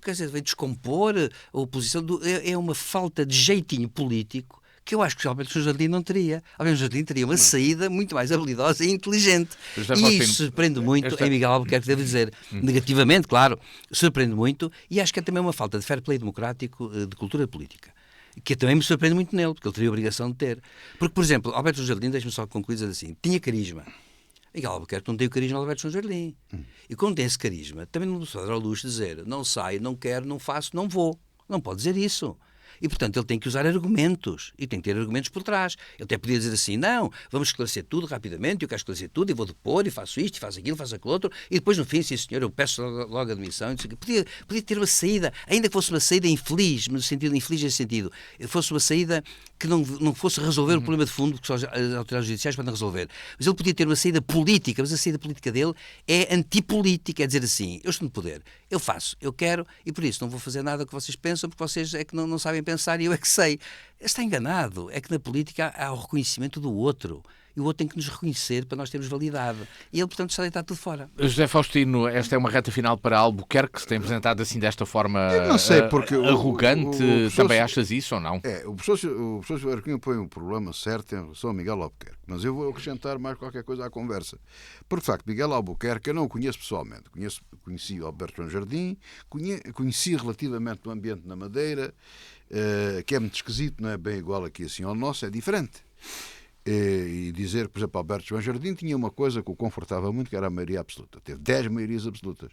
quer dizer, vem descompor a oposição, é uma falta de jeitinho político que eu acho que o Alberto Jardim não teria. Alberto Jardim teria uma saída muito mais habilidosa e inteligente. E isso surpreende muito em Miguel Albuquerque, devo dizer, negativamente, claro, surpreende muito, e acho que é também uma falta de fair play democrático, de cultura política, que também me surpreende muito nele, porque ele teria a obrigação de ter. Porque, por exemplo, Alberto Jardim, deixa-me só concluir dizendo assim, tinha carisma. Miguel Albuquerque não tem o carisma de Alberto São Jardim. E quando tem esse carisma, também não se pode dar ao luxo de dizer não saio, não quero, não faço, não vou. Não pode dizer isso. E, portanto, ele tem que usar argumentos. E tem que ter argumentos por trás. Ele até podia dizer assim, não, vamos esclarecer tudo rapidamente, eu quero esclarecer tudo, e vou depor, e faço isto, e faço aquilo, faço aquilo outro, e depois, no fim, sim, senhor, eu peço logo a admissão. Podia ter uma saída, ainda que fosse uma saída infeliz, no sentido infeliz nesse sentido, fosse uma saída que não fosse resolver o problema de fundo, porque só as autoridades judiciais podem resolver. Mas ele podia ter uma saída política, mas a saída política dele é antipolítica, é dizer assim, eu estou no poder, eu faço, eu quero, e por isso não vou fazer nada que vocês pensam, porque vocês é que não sabem pensar e eu é que sei. Está enganado. É que na política há o reconhecimento do outro. E o outro tem que nos reconhecer para nós termos validade. E ele, portanto, está a deitar tudo fora. José Faustino, esta é uma reta final para Albuquerque, que se tem apresentado assim desta forma não sei, porque arrogante. Também achas isso ou não? O professor Arquinho põe um problema certo em relação a Miguel Albuquerque. Mas eu vou acrescentar mais qualquer coisa à conversa. Por facto, Miguel Albuquerque eu não o conheço pessoalmente. Conheci o Alberto João Jardim, conheci relativamente o ambiente na Madeira, que é muito esquisito, não é bem igual aqui assim ao nosso, é diferente. E dizer, por exemplo, Alberto João Jardim tinha uma coisa que o confortava muito, que era a maioria absoluta. Teve 10 maiorias absolutas.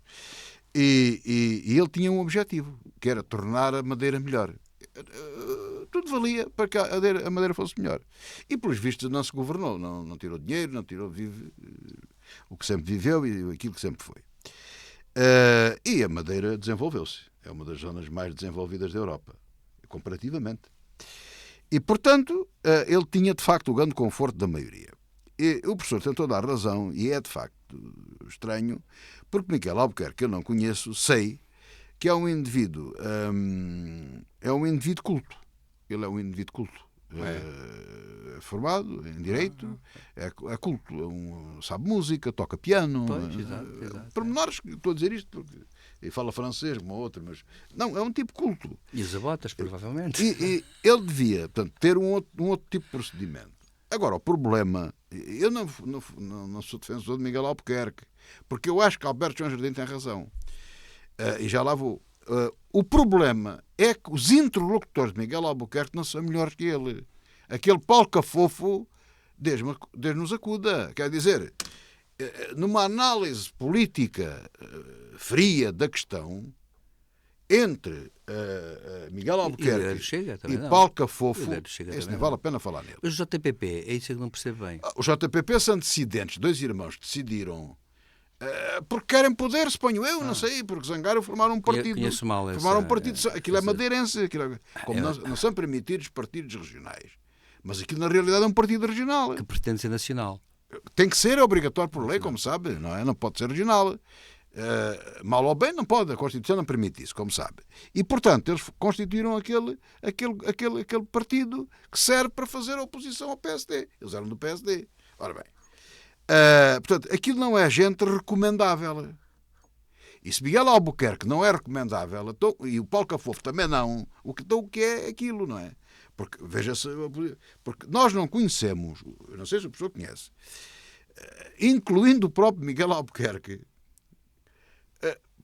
E ele tinha um objetivo, que era tornar a Madeira melhor. Tudo valia para que a Madeira fosse melhor. E, pelos vistos, não se governou. Não tirou dinheiro, não tirou o que sempre viveu e aquilo que sempre foi. E a Madeira desenvolveu-se. É uma das zonas mais desenvolvidas da Europa, comparativamente. E, portanto, ele tinha, de facto, o grande conforto da maioria. E o professor tentou dar razão, e é, de facto, estranho, porque Miguel Albuquerque, que eu não conheço, sei que é um indivíduo culto. ele é um indivíduo culto. É formado em Direito, é culto, sabe música, toca piano. Pois, exato. Pormenores, estou a dizer isto porque ele fala francês, como outro, mas não, é um tipo culto. E os abotas, provavelmente. E ele devia, portanto, ter um outro tipo de procedimento. Agora, o problema, eu não sou defensor de Miguel Albuquerque, porque eu acho que Alberto João Jardim tem razão. E já lá vou. O problema é que os interlocutores de Miguel Albuquerque não são melhores que ele. Aquele Paulo Cafofo, Deus nos acuda. Quer dizer, numa análise política fria da questão, entre Miguel Albuquerque e Paulo Cafofo, isso nem vale a pena falar nele. O JPP, é isso que eu não percebo bem. O JPP são dissidentes, dois irmãos que decidiram porque querem poder, suponho eu, não sei, porque zangaram, formaram um partido. Conheço mal essa, formaram um partido, aquilo é madeirense, como não são permitidos partidos regionais. Mas aquilo na realidade é um partido regional. Que pretende ser nacional. Tem que ser, é obrigatório por lei, como sabe, não é? Não pode ser regional. Mal ou bem não pode, a Constituição não permite isso, como sabe. E, portanto, eles constituíram aquele partido que serve para fazer oposição ao PSD. Eles eram do PSD. Ora bem. Portanto, aquilo não é gente recomendável. E se Miguel Albuquerque não é recomendável, então, e o Paulo Cafofo também não, o que é aquilo, não é? Porque, veja-se, porque nós não conhecemos, eu não sei se a pessoa conhece, incluindo o próprio Miguel Albuquerque,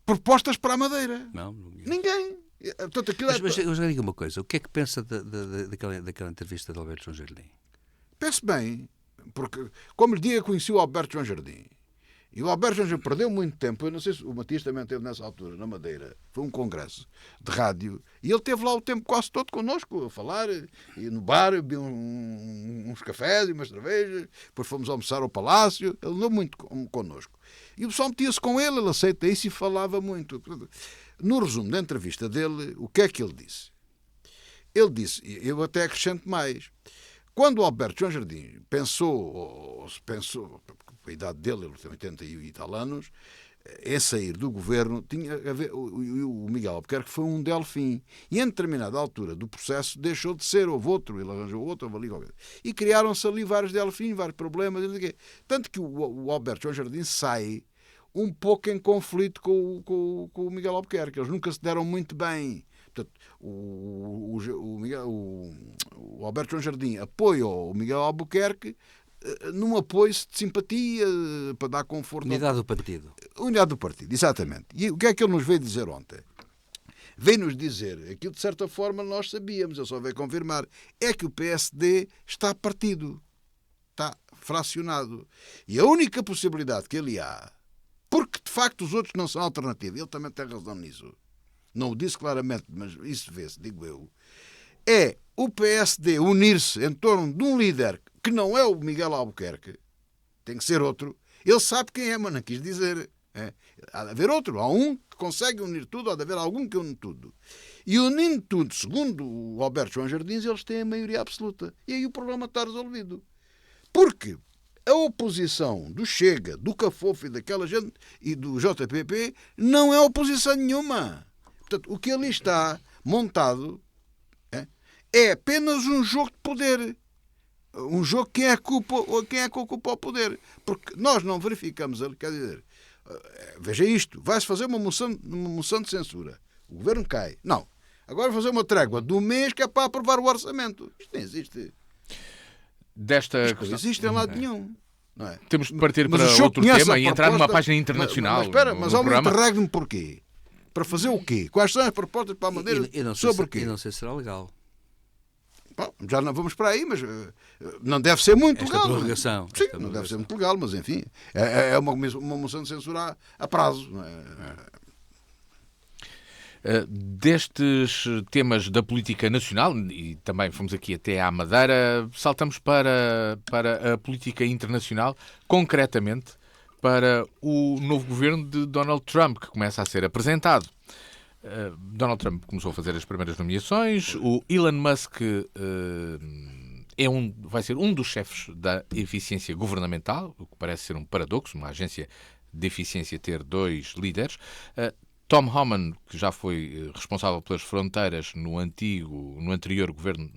propostas para a Madeira. Não. Ninguém. Portanto, mas eu já digo uma coisa, o que é que pensa daquela entrevista de Alberto João Jardim? Pense bem. Porque, como lhe digo, conheci o Alberto João Jardim. E o Alberto João Jardim perdeu muito tempo. Eu não sei se o Matias também esteve nessa altura, na Madeira. Foi um congresso de rádio. E ele esteve lá o tempo quase todo connosco, a falar. E no bar, bebi uns cafés e umas cervejas. Depois fomos almoçar ao Palácio. Ele andou muito connosco. E o pessoal metia-se com ele, ele aceita isso e falava muito. No resumo da entrevista dele, o que é que ele disse? Ele disse, eu até acrescento mais... Quando o Alberto João Jardim pensou, a idade dele, ele tem 80 e tal anos, em sair do governo, tinha a ver, o Miguel Albuquerque foi um delfim. E em determinada altura do processo deixou de ser, houve outro, ele arranjou outro, houve ali, e criaram-se ali vários delfins, vários problemas, tanto que o Alberto João Jardim sai um pouco em conflito com o Miguel Albuquerque. Eles nunca se deram muito bem. Portanto, o Alberto João Jardim apoia o Miguel Albuquerque num apoio de simpatia para dar conforto. Unidade do partido. Unidade do partido, exatamente. E o que é que ele nos veio dizer ontem? Veio-nos dizer, aquilo de certa forma nós sabíamos, ele só veio confirmar, é que o PSD está partido, está fracionado. E a única possibilidade que ele há, porque de facto os outros não são alternativa, ele também tem razão nisso, não o disse claramente, mas isso vê-se, digo eu, é o PSD unir-se em torno de um líder que não é o Miguel Albuquerque, tem que ser outro. Ele sabe quem é, mas não quis dizer. Há de haver outro, há um que consegue unir tudo, há de haver algum que une tudo. E unindo tudo, segundo o Alberto João Jardim, eles têm a maioria absoluta. E aí o problema está resolvido. Porque a oposição do Chega, do Cafofo e daquela gente e do JPP não é oposição nenhuma. Portanto, o que ali está montado é apenas um jogo de poder. Um jogo quem é que ocupa o poder. Porque nós não verificamos, quer dizer, veja isto, vai-se fazer uma moção de censura. O governo cai. Não. Agora fazer uma trégua de um mês que é para aprovar o orçamento. Isto não existe. Isto não existe em lado nenhum. Não é? Temos de partir para outro tema e entrar numa página internacional. Mas espera, mas há um interregno porquê? Para fazer o quê? Quais são as propostas para a Madeira? Sobre o quê? Eu não sei se será legal. Bom, já não vamos para aí, mas não deve ser muito esta legal. Prorrogação. Sim, não deve ser muito legal, mas enfim, é uma moção de censura a prazo. Não é? Destes temas da política nacional, e também fomos aqui até à Madeira, saltamos para a política internacional, concretamente para o novo governo de Donald Trump, que começa a ser apresentado. Donald Trump começou a fazer as primeiras nomeações, o Elon Musk vai ser um dos chefes da eficiência governamental, o que parece ser um paradoxo, uma agência de eficiência ter dois líderes. Tom Homan, que já foi responsável pelas fronteiras no anterior governo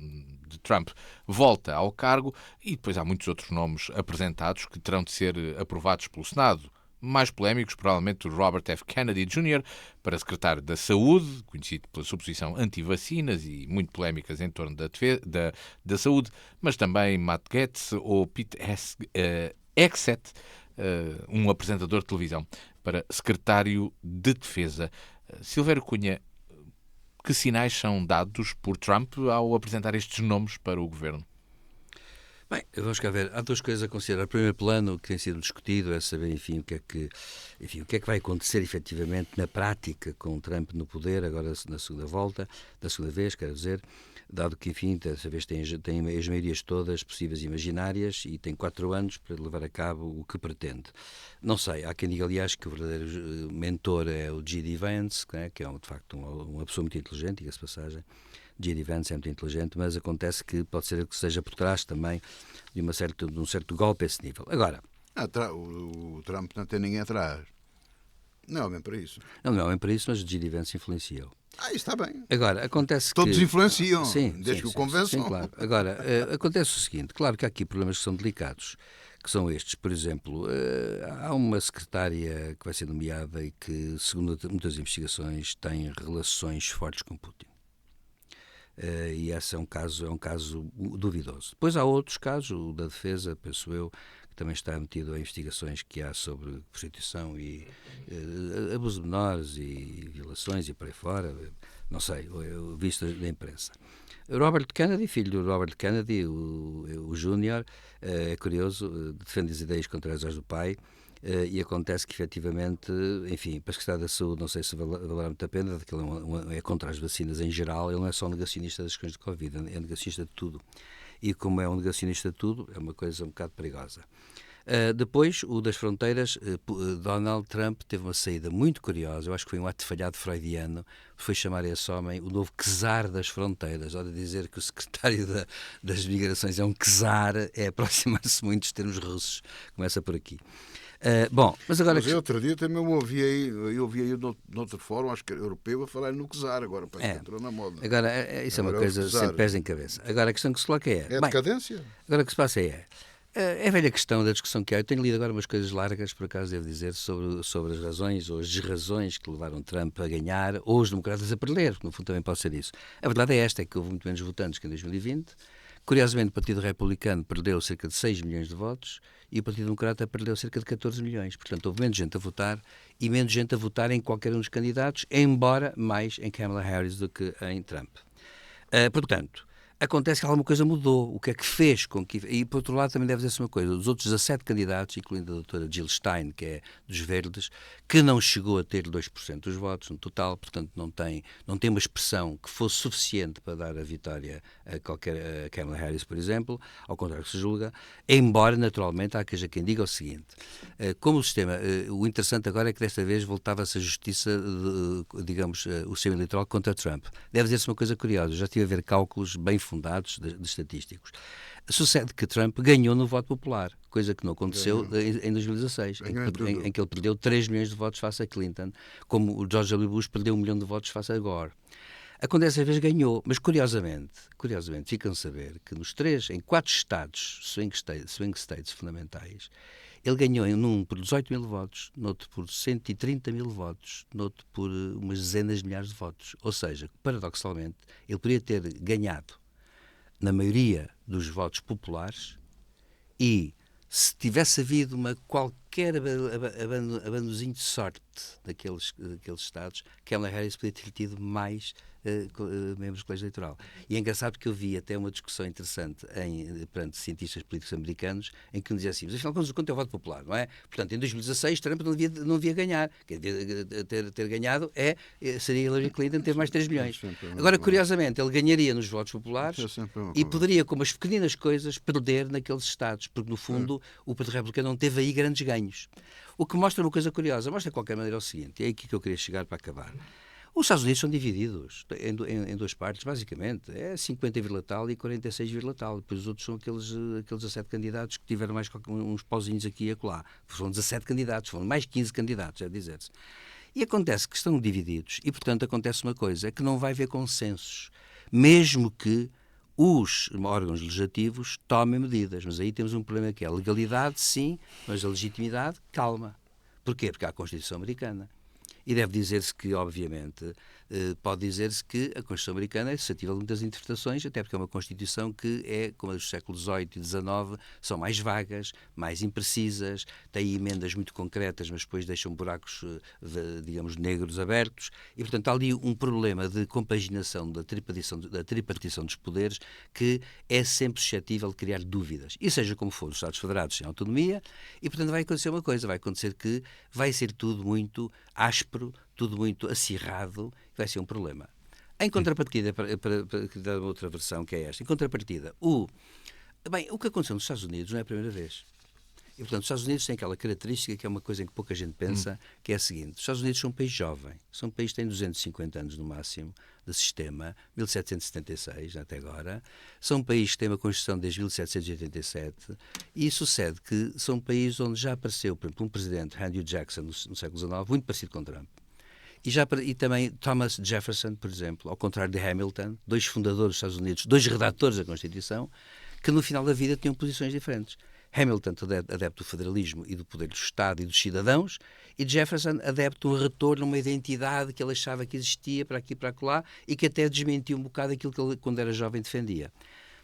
de Trump, volta ao cargo e depois há muitos outros nomes apresentados que terão de ser aprovados pelo Senado. Mais polémicos, provavelmente, o Robert F. Kennedy Jr. para secretário da Saúde, conhecido pela sua posição anti-vacinas e muito polémicas em torno da saúde, mas também Matt Gaetz ou Pete Hegseth, um apresentador de televisão, para secretário de Defesa. Silvério Cunha, que sinais são dados por Trump ao apresentar estes nomes para o governo? Bem, vamos cá ver. Há duas coisas a considerar. O primeiro plano que tem sido discutido é saber, o que é que vai acontecer efetivamente na prática com Trump no poder, agora na segunda volta, da segunda vez, quero dizer, dado que, dessa vez tem as maiorias todas possíveis e imaginárias e tem 4 anos para levar a cabo o que pretende. Não sei, há quem diga, aliás, que o verdadeiro mentor é o J.D. Vance, que é de facto uma pessoa muito inteligente, diga-se passagem. J.D. Vance é muito inteligente, mas acontece que pode ser que esteja por trás também de um certo golpe a esse nível. Agora... O Trump não tem ninguém atrás. Não é homem para isso. Não é homem para isso, mas o J.D. Vance influenciou. Isso está bem. Agora, acontece Todos que... influenciam, sim, desde que o convençam. Sim, claro. Agora, acontece o seguinte, claro que há aqui problemas que são delicados, que são estes. Por exemplo, há uma secretária que vai ser nomeada e que, segundo muitas investigações, tem relações fortes com Putin. E esse é um caso duvidoso. Depois há outros casos, o da defesa, penso eu, que também está metido a investigações que há sobre prostituição e abuso de menores e violações e por aí fora, não sei, visto da imprensa. Robert Kennedy, filho do Robert Kennedy, o Júnior, é curioso, defende as ideias contrárias às do pai. E acontece que, efetivamente, para a Secretaria da Saúde, não sei se valerá muito a pena, porque ele é contra as vacinas em geral, ele não é só negacionista das questões de Covid, é negacionista de tudo. E como é um negacionista de tudo, é uma coisa um bocado perigosa. Depois, o das fronteiras, Donald Trump teve uma saída muito curiosa, eu acho que foi um ato falhado freudiano, foi chamar esse homem o novo czar das fronteiras. Ora, dizer que o secretário das migrações é um czar é aproximar-se muito dos termos russos, começa por aqui. Mas eu outro dia também ouvi aí noutro fórum, acho que era europeu, a falar no czar agora, para que entrou na moda. Agora, isso agora é uma coisa sem pés em cabeça. Agora, a questão que se coloca é... É decadência? Agora, o que se passa é a velha questão da discussão que há. Eu tenho lido agora umas coisas largas, por acaso devo dizer, sobre as razões ou as desrazões que levaram Trump a ganhar ou os democratas a perder, porque no fundo também pode ser isso. A verdade é esta, é que houve muito menos votantes que em 2020. Curiosamente, o Partido Republicano perdeu cerca de 6 milhões de votos e o Partido Democrata perdeu cerca de 14 milhões. Portanto, houve menos gente a votar e menos gente a votar em qualquer um dos candidatos, embora mais em Kamala Harris do que em Trump. Portanto, acontece que alguma coisa mudou. O que é que fez com que... E, por outro lado, também deve dizer-se uma coisa. Os outros 17 candidatos, incluindo a doutora Jill Stein, que é dos Verdes, que não chegou a ter 2% dos votos no total, portanto não tem uma expressão que fosse suficiente para dar a vitória a Kamala Harris, por exemplo, ao contrário que se julga, embora, naturalmente, há quem diga o seguinte. Como o sistema... O interessante agora é que desta vez voltava-se a justiça, o sistema eleitoral contra Trump. Deve dizer-se uma coisa curiosa. Já estive a ver cálculos bem fundados de estatísticos. Sucede que Trump ganhou no voto popular, coisa que não aconteceu em 2016, em que ele perdeu 3 milhões de votos face a Clinton, como o George W. Bush perdeu 1 milhão de votos face a Gore. Acontece, às vezes ganhou, mas curiosamente, ficam a saber que em 4 estados, swing states fundamentais, ele ganhou em um por 18 mil votos, noutro por 130 mil votos, noutro por umas dezenas de milhares de votos. Ou seja, paradoxalmente, ele poderia ter ganhado na maioria dos votos populares e, se tivesse havido qualquer abandozinho de sorte daqueles estados, Kamala Harris poderia ter tido mais membros do colégio eleitoral. E é engraçado que eu vi até uma discussão interessante perante cientistas políticos americanos em que dizia assim, mas afinal de contas é o voto popular, não é? Portanto, em 2016 Trump não devia ganhar. Quem devia ter ganhado seria Hillary Clinton, teve mais 3 milhões. Agora, curiosamente, ele ganharia nos votos populares e poderia, com umas pequenas coisas, perder naqueles estados, porque no fundo o Partido Republicano não teve aí grandes ganhos. O que mostra uma coisa curiosa, mostra de qualquer maneira o seguinte, é aqui que eu queria chegar para acabar. Os Estados Unidos são divididos em duas partes, basicamente. É 50, tal e 46, tal. Depois os outros são aqueles 17 candidatos que tiveram mais uns pauzinhos aqui e acolá. Foram 17 candidatos, foram mais 15 candidatos, é dizer-se. E acontece que estão divididos e, portanto, acontece uma coisa, é que não vai haver consensos, mesmo que os órgãos legislativos tomem medidas. Mas aí temos um problema que é a legalidade, sim, mas a legitimidade, calma. Porquê? Porque há a Constituição Americana. E deve dizer-se que, obviamente, pode dizer-se que a Constituição Americana é suscetível de muitas interpretações, até porque é uma Constituição que é, como a dos séculos XVIII e XIX, são mais vagas, mais imprecisas, tem emendas muito concretas, mas depois deixam buracos, digamos, negros abertos, e, portanto, há ali um problema de compaginação da tripartição dos poderes que é sempre suscetível de criar dúvidas. E seja como for, os Estados Federados têm autonomia, e, portanto, vai acontecer uma coisa, vai acontecer que vai ser tudo muito áspero, tudo muito acirrado, vai ser um problema. Em contrapartida, para dar uma outra versão, que é esta, em contrapartida, o que aconteceu nos Estados Unidos não é a primeira vez. E, portanto, os Estados Unidos têm aquela característica que é uma coisa em que pouca gente pensa, que é a seguinte: os Estados Unidos são um país jovem, são um país que tem 250 anos no máximo de sistema, 1776 até agora, são um país que tem uma Constituição desde 1787, e sucede que são um país onde já apareceu, por exemplo, um presidente, Andrew Jackson, no século XIX, muito parecido com Trump. E também Thomas Jefferson, por exemplo, ao contrário de Hamilton, dois fundadores dos Estados Unidos, dois redatores da Constituição, que no final da vida tinham posições diferentes. Hamilton, adepto do federalismo e do poder do Estado e dos cidadãos, e Jefferson, adepto de um retorno a uma identidade que ele achava que existia para aqui e para acolá e que até desmentiu um bocado aquilo que ele, quando era jovem, defendia.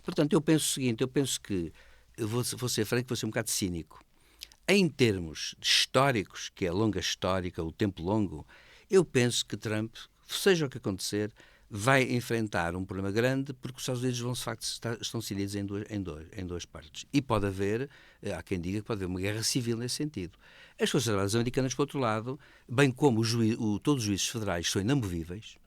Portanto, eu penso o seguinte, eu penso que, vou ser franco, vou ser um bocado cínico. Em termos históricos, que é a longa histórica, o tempo longo, eu penso que Trump, seja o que acontecer, vai enfrentar um problema grande, porque os Estados Unidos vão, de facto, estão decididos em duas partes. E pode haver, há quem diga que pode haver uma guerra civil nesse sentido. As Forças Armadas Americanas, por outro lado, bem como todos os juízes federais são inamovíveis,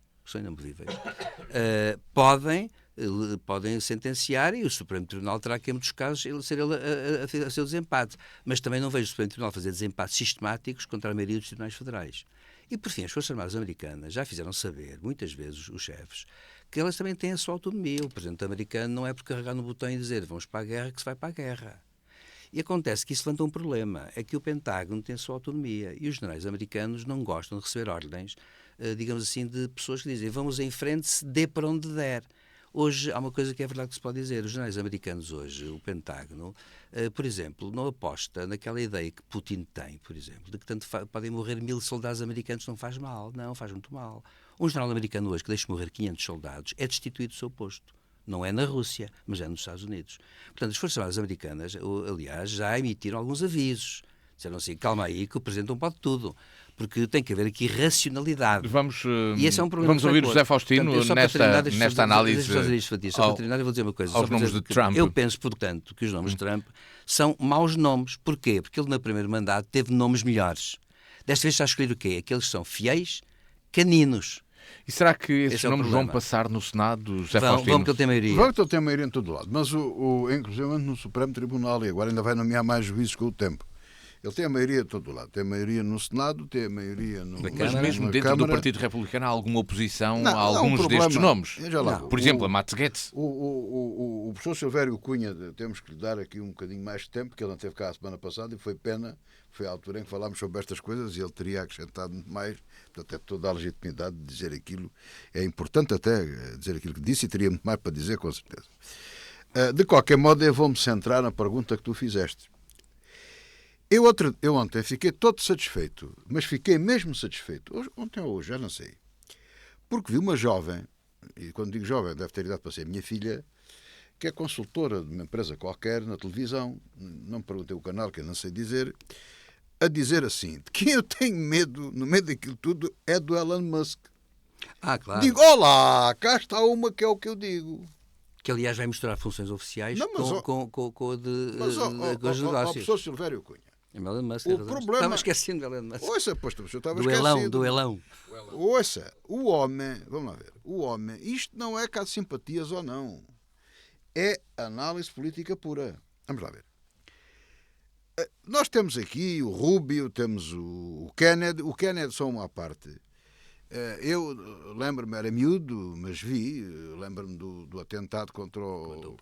podem sentenciar, e o Supremo Tribunal terá que, em muitos casos, ser ele a seu desempate. Mas também não vejo o Supremo Tribunal fazer desempates sistemáticos contra a maioria dos tribunais federais. E, por fim, as Forças Armadas Americanas já fizeram saber, muitas vezes, os chefes, que elas também têm a sua autonomia. O presidente americano não é por carregar no botão e dizer vamos para a guerra que se vai para a guerra. E acontece que isso levanta um problema, é que o Pentágono tem a sua autonomia e os generais americanos não gostam de receber ordens, digamos assim, de pessoas que dizem vamos em frente, se dê para onde der. Hoje, há uma coisa que é verdade que se pode dizer. Os generais americanos hoje, o Pentágono, por exemplo, não aposta naquela ideia que Putin tem, por exemplo, de que tanto podem morrer 1000 soldados americanos, não faz mal. Não, faz muito mal. Um general americano hoje que deixa morrer 500 soldados é destituído do seu posto. Não é na Rússia, mas é nos Estados Unidos. Portanto, as Forças Armadas Americanas, aliás, já emitiram alguns avisos. Disseram assim, calma aí que o Presidente não pode tudo. Porque tem que haver aqui racionalidade. E esse é um problema. Vamos ouvir José Faustino nesta análise. Só para terminar, eu vou dizer uma coisa. Aos nomes de Trump. Eu penso, portanto, que os nomes de Trump são maus nomes. Porquê? Porque ele, no primeiro mandato, teve nomes melhores. Desta vez está a escolher o quê? Aqueles que são fiéis, caninos. E será que esses nomes vão passar no Senado, José Faustino? Vão, porque ele tem maioria. Vão, que ele tem maioria em todo lado. Mas, inclusive, no Supremo Tribunal, e agora ainda vai nomear mais juízes com o tempo. Ele tem a maioria de todo lado. Tem a maioria no Senado, tem a maioria no... Mas mesmo dentro do Partido Republicano há alguma oposição a alguns destes nomes? Por exemplo, a Matt Gaetz. O professor Silvério Cunha, temos que lhe dar aqui um bocadinho mais de tempo, porque ele não esteve cá a semana passada e foi pena. Foi a altura em que falámos sobre estas coisas e ele teria acrescentado muito mais. Portanto, é toda a legitimidade de dizer aquilo. É importante até dizer aquilo que disse e teria muito mais para dizer, com certeza. De qualquer modo, eu vou-me centrar na pergunta que tu fizeste. Eu ontem fiquei todo satisfeito, mas fiquei mesmo satisfeito, ontem ou hoje, já não sei, porque vi uma jovem, e quando digo jovem deve ter idade para ser minha filha, que é consultora de uma empresa qualquer na televisão, não me perguntei o canal, que eu não sei dizer, a dizer assim, de quem eu tenho medo, no meio daquilo tudo, é do Elon Musk. Claro. Digo, olá, cá está uma que é o que eu digo. Que, aliás, vai misturar funções oficiais com a de negócios. Professor Silvério Cunha. Elon Musk, o problema... Estava esquecendo do Elon Musk. Ouça, pois, eu estava esquecido. Do elão. Ouça, o homem, vamos lá ver, o homem, isto não é caso de simpatias ou não. É análise política pura. Vamos lá ver. Nós temos aqui o Rubio, temos o Kennedy. O Kennedy só uma à parte. Eu lembro-me, era miúdo, mas lembro-me do atentado contra o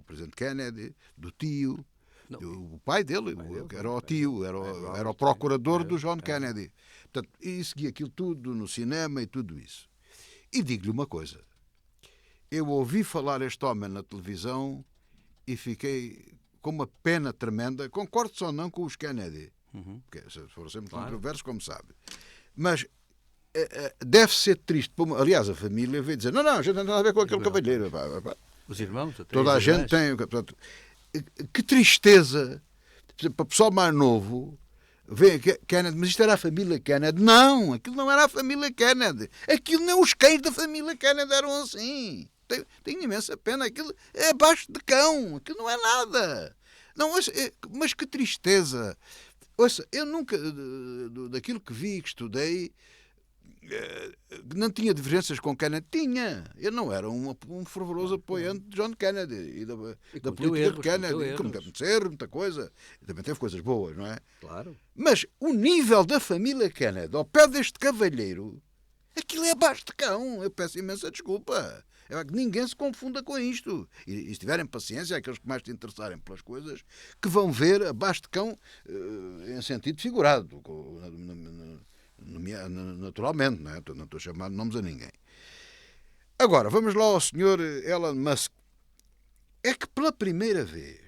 presidente Kennedy, do tio. O pai dele, era o tio, era o procurador do John Kennedy. Portanto, e seguia aquilo tudo no cinema e tudo isso. E digo-lhe uma coisa. Eu ouvi falar este homem na televisão e fiquei com uma pena tremenda. Concordo só não com os Kennedy. Porque foram sempre controversos, como sabe. Mas deve ser triste. Aliás, a família veio dizer, não, a gente não tem nada a ver com aquele cavalheiro. Os irmãos? Toda a gente tem... Portanto, que tristeza. Para o pessoal mais novo... Vê, Kennedy, mas isto era a família Kennedy. Não, aquilo não era a família Kennedy. Aquilo nem os cães da família Kennedy eram assim. Tenho imensa pena. Aquilo é abaixo de cão. Aquilo não é nada. Não, mas que tristeza. Ouça, eu nunca, daquilo que vi, que estudei, não tinha divergências com Kennedy. Tinha. Eu não era um fervoroso apoiante de John Kennedy e da política de Kennedy. Cometeu muitos erros, muita coisa. Também teve coisas boas, não é? Claro. Mas o nível da família Kennedy, ao pé deste cavalheiro, aquilo é abaixo de cão. Eu peço imensa desculpa. É que ninguém se confunda com isto. E se tiverem paciência, aqueles que mais se interessarem pelas coisas, que vão ver abaixo de cão em sentido figurado. Naturalmente, não é? Não estou a chamar nomes a ninguém. Agora, vamos lá ao senhor Elon Musk. É que pela primeira vez,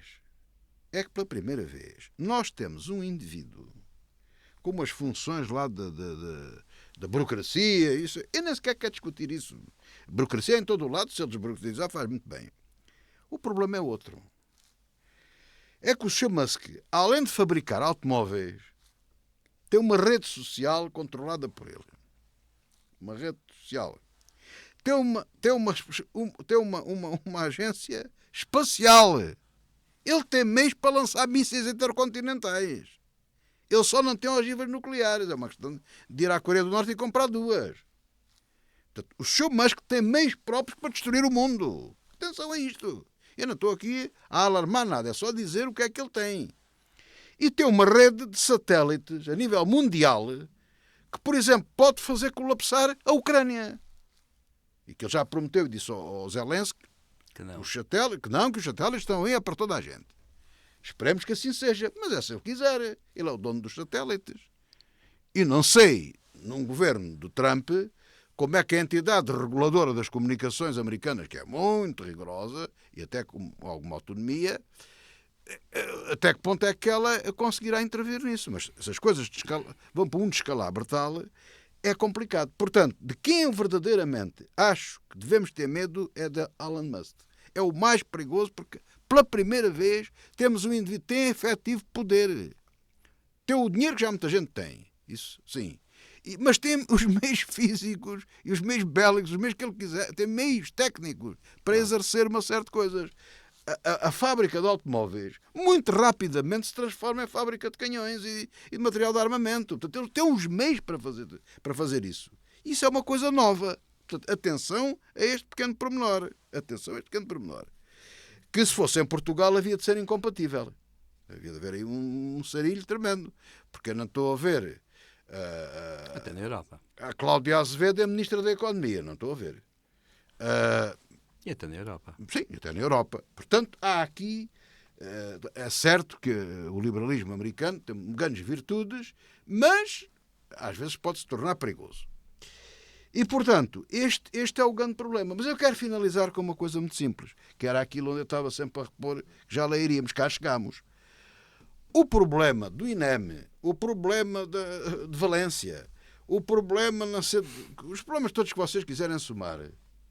nós temos um indivíduo com umas funções lá da burocracia, isso. Eu nem sequer quero discutir isso. Burocracia em todo o lado, se ele desburocratizar, faz muito bem. O problema é outro. É que o Sr. Musk, além de fabricar automóveis, tem uma rede social controlada por ele. Uma rede social. Tem uma agência espacial. Ele tem meios para lançar mísseis intercontinentais. Ele só não tem ogivas nucleares. É uma questão de ir à Coreia do Norte e comprar duas. Portanto, o Sr. Musk tem meios próprios para destruir o mundo. Atenção a isto. Eu não estou aqui a alarmar nada. É só dizer o que é que ele tem. E tem uma rede de satélites a nível mundial que, por exemplo, pode fazer colapsar a Ucrânia. E que ele já prometeu e disse ao Zelensky que os satélites estão aí para toda a gente. Esperemos que assim seja. Mas é se ele quiser. Ele é o dono dos satélites. E não sei, num governo do Trump, como é que a entidade reguladora das comunicações americanas, que é muito rigorosa e até com alguma autonomia, até que ponto é que ela conseguirá intervir nisso. Mas se as coisas vão para um descalabro tal, é complicado. Portanto, de quem eu verdadeiramente acho que devemos ter medo é de Elon Musk. É o mais perigoso porque, pela primeira vez, temos um indivíduo que tem efetivo poder. Tem o dinheiro que já muita gente tem. Isso, sim. Mas tem os meios físicos e os meios bélicos, os meios que ele quiser. Tem meios técnicos para exercer uma série de coisas. A fábrica de automóveis muito rapidamente se transforma em fábrica de canhões e de material de armamento. Portanto, ele tem os meios para fazer isso. Isso é uma coisa nova. Portanto, atenção a este pequeno pormenor. Que se fosse em Portugal havia de ser incompatível. Havia de haver aí um sarilho tremendo. Porque eu não estou a ver... até na Europa. A Cláudia Azevedo é Ministra da Economia. Não estou a ver. E até na Europa. Sim, até na Europa. Portanto, há aqui... é certo que o liberalismo americano tem grandes virtudes, mas às vezes pode se tornar perigoso. E, portanto, este é o grande problema. Mas eu quero finalizar com uma coisa muito simples, que era aquilo onde eu estava sempre a repor, que já lá iríamos, cá chegámos. O problema do INEM, o problema de Valência, o problema... os problemas todos que vocês quiserem somar,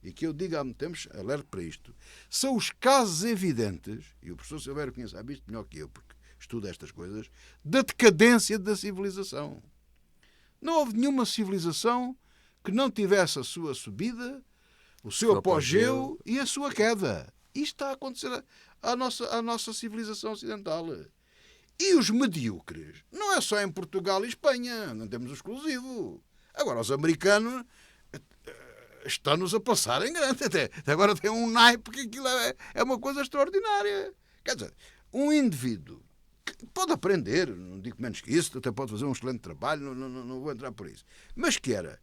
e que eu digo há muito tempo, alerto para isto, são os casos evidentes, e o professor Silvério Cunha sabe isto melhor que eu, porque estuda estas coisas, da decadência da civilização. Não houve nenhuma civilização que não tivesse a sua subida, o seu apogeu e a sua queda. Isto está a acontecer à nossa civilização ocidental. E os medíocres, não é só em Portugal e Espanha, não temos o exclusivo. Agora, os americanos estão-nos a passar em grande. Até agora tem um naipe que aquilo é uma coisa extraordinária. Quer dizer, um indivíduo que pode aprender, não digo menos que isso, até pode fazer um excelente trabalho, não vou entrar por isso, mas que era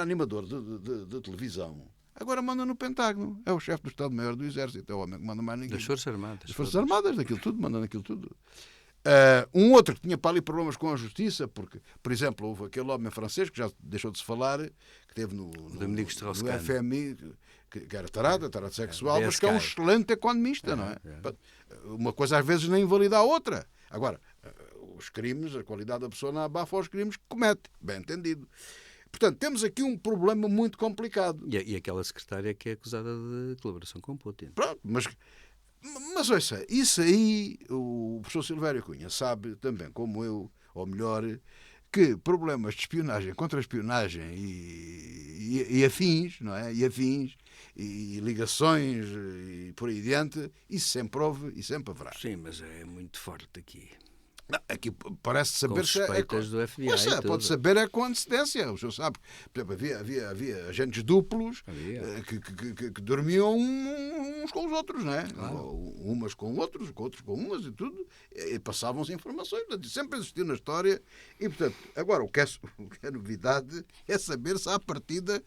animador de televisão. Agora manda no Pentágono. É o chefe do Estado-Maior do Exército. É o homem que manda mais ninguém. Das Forças Armadas. Das Forças Armadas, daquilo tudo, manda naquilo tudo. Um outro que tinha para ali problemas com a justiça, porque, por exemplo, houve aquele homem francês que já deixou de se falar, que teve no FMI, que era tarado sexual, mas que é um excelente economista, não é? Uma coisa às vezes nem invalida a outra. Agora, os crimes, a qualidade da pessoa não abafa os crimes que comete, bem entendido. Portanto, temos aqui um problema muito complicado. E aquela secretária que é acusada de colaboração com Putin. Pronto, mas ouça, isso aí o professor Silvério Cunha sabe também, como eu, ou melhor, que problemas de espionagem, contra-espionagem e afins, não é? E afins, e ligações e por aí adiante, isso sempre houve e sempre haverá. Sim, mas é muito forte aqui. Aqui parece saber se do FBI. Pode saber é com antecedência. O senhor sabe, por exemplo, havia agentes duplos que dormiam uns com os outros, não é? Claro. Umas com outros com umas e tudo, e passavam-se informações. Portanto, sempre existiu na história. E, portanto, agora o que é novidade é saber se à partida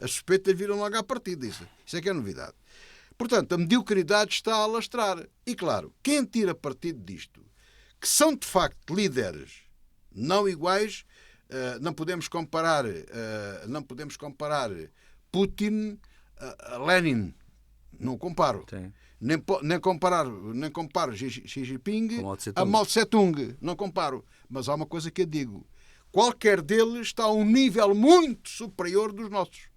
as suspeitas viram logo à partida. Isso é que é novidade. Portanto, a mediocridade está a alastrar. E, claro, quem tira partido disto, que são de facto líderes não iguais, não podemos comparar Putin a Lenin, não comparo. Nem comparo Xi Jinping a Mao Tse-tung, não comparo. Mas há uma coisa que eu digo: qualquer deles está a um nível muito superior dos nossos.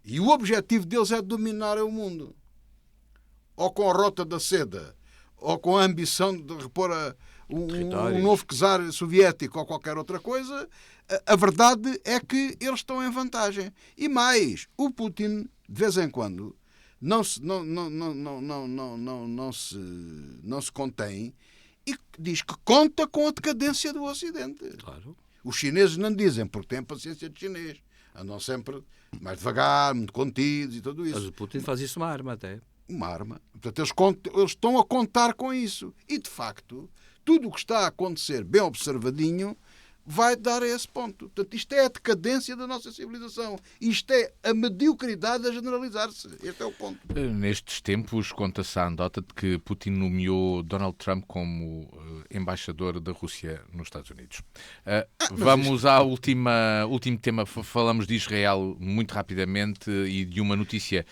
E o objetivo deles é dominar o mundo. Ou com a Rota da Seda, ou com a ambição de repor um novo czar soviético ou qualquer outra coisa, a verdade é que eles estão em vantagem. E mais, o Putin, de vez em quando, não se contém e diz que conta com a decadência do Ocidente. Claro. Os chineses não dizem, porque têm paciência de chinês. Andam sempre mais devagar, muito contidos e tudo isso. Mas o Putin faz isso uma arma até. Uma arma. Portanto, eles estão a contar com isso. E, de facto, tudo o que está a acontecer, bem observadinho, vai dar a esse ponto. Portanto, isto é a decadência da nossa civilização. Isto é a mediocridade a generalizar-se. Este é o ponto. Nestes tempos, conta-se a anedota de que Putin nomeou Donald Trump como embaixador da Rússia nos Estados Unidos. Vamos ao último tema. Falamos de Israel muito rapidamente e de uma notícia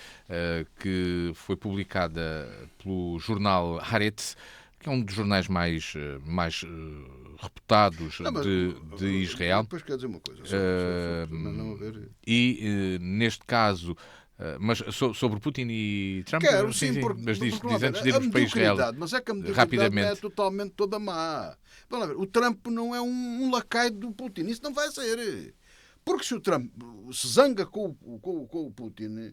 que foi publicada pelo jornal Haaretz, que é um dos jornais mais reputados de Israel. Depois quer dizer uma coisa. Neste caso, mas sobre Putin e Trump, quero, sim, porque, mas diz porque, antes de irmos para Israel. Mas é que a mediocridade não é totalmente toda má. Vamos lá ver, o Trump não é um lacaio do Putin. Isso não vai ser. Porque se o Trump se zanga com o Putin,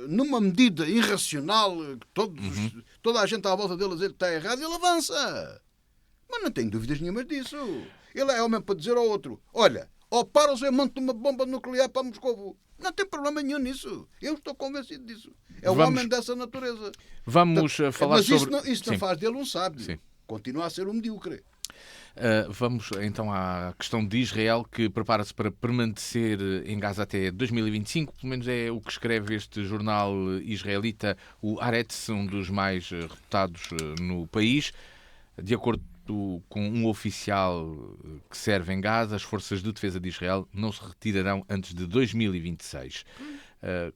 numa medida irracional, toda a gente à volta dele a dizer que está errado, ele avança. Mas não tenho dúvidas nenhumas disso. Ele é homem para dizer ao outro: olha, ou paras ou eu monto uma bomba nuclear para Moscovo. Não tem problema nenhum nisso. Eu estou convencido disso. É um homem dessa natureza. Vamos falar sobre... Mas isso não faz dele um sábio. Sim. Continua a ser um medíocre. Vamos então à questão de Israel, que prepara-se para permanecer em Gaza até 2025, pelo menos é o que escreve este jornal israelita, o Haaretz, um dos mais reputados no país. De acordo com um oficial que serve em Gaza, as forças de defesa de Israel não se retirarão antes de 2026.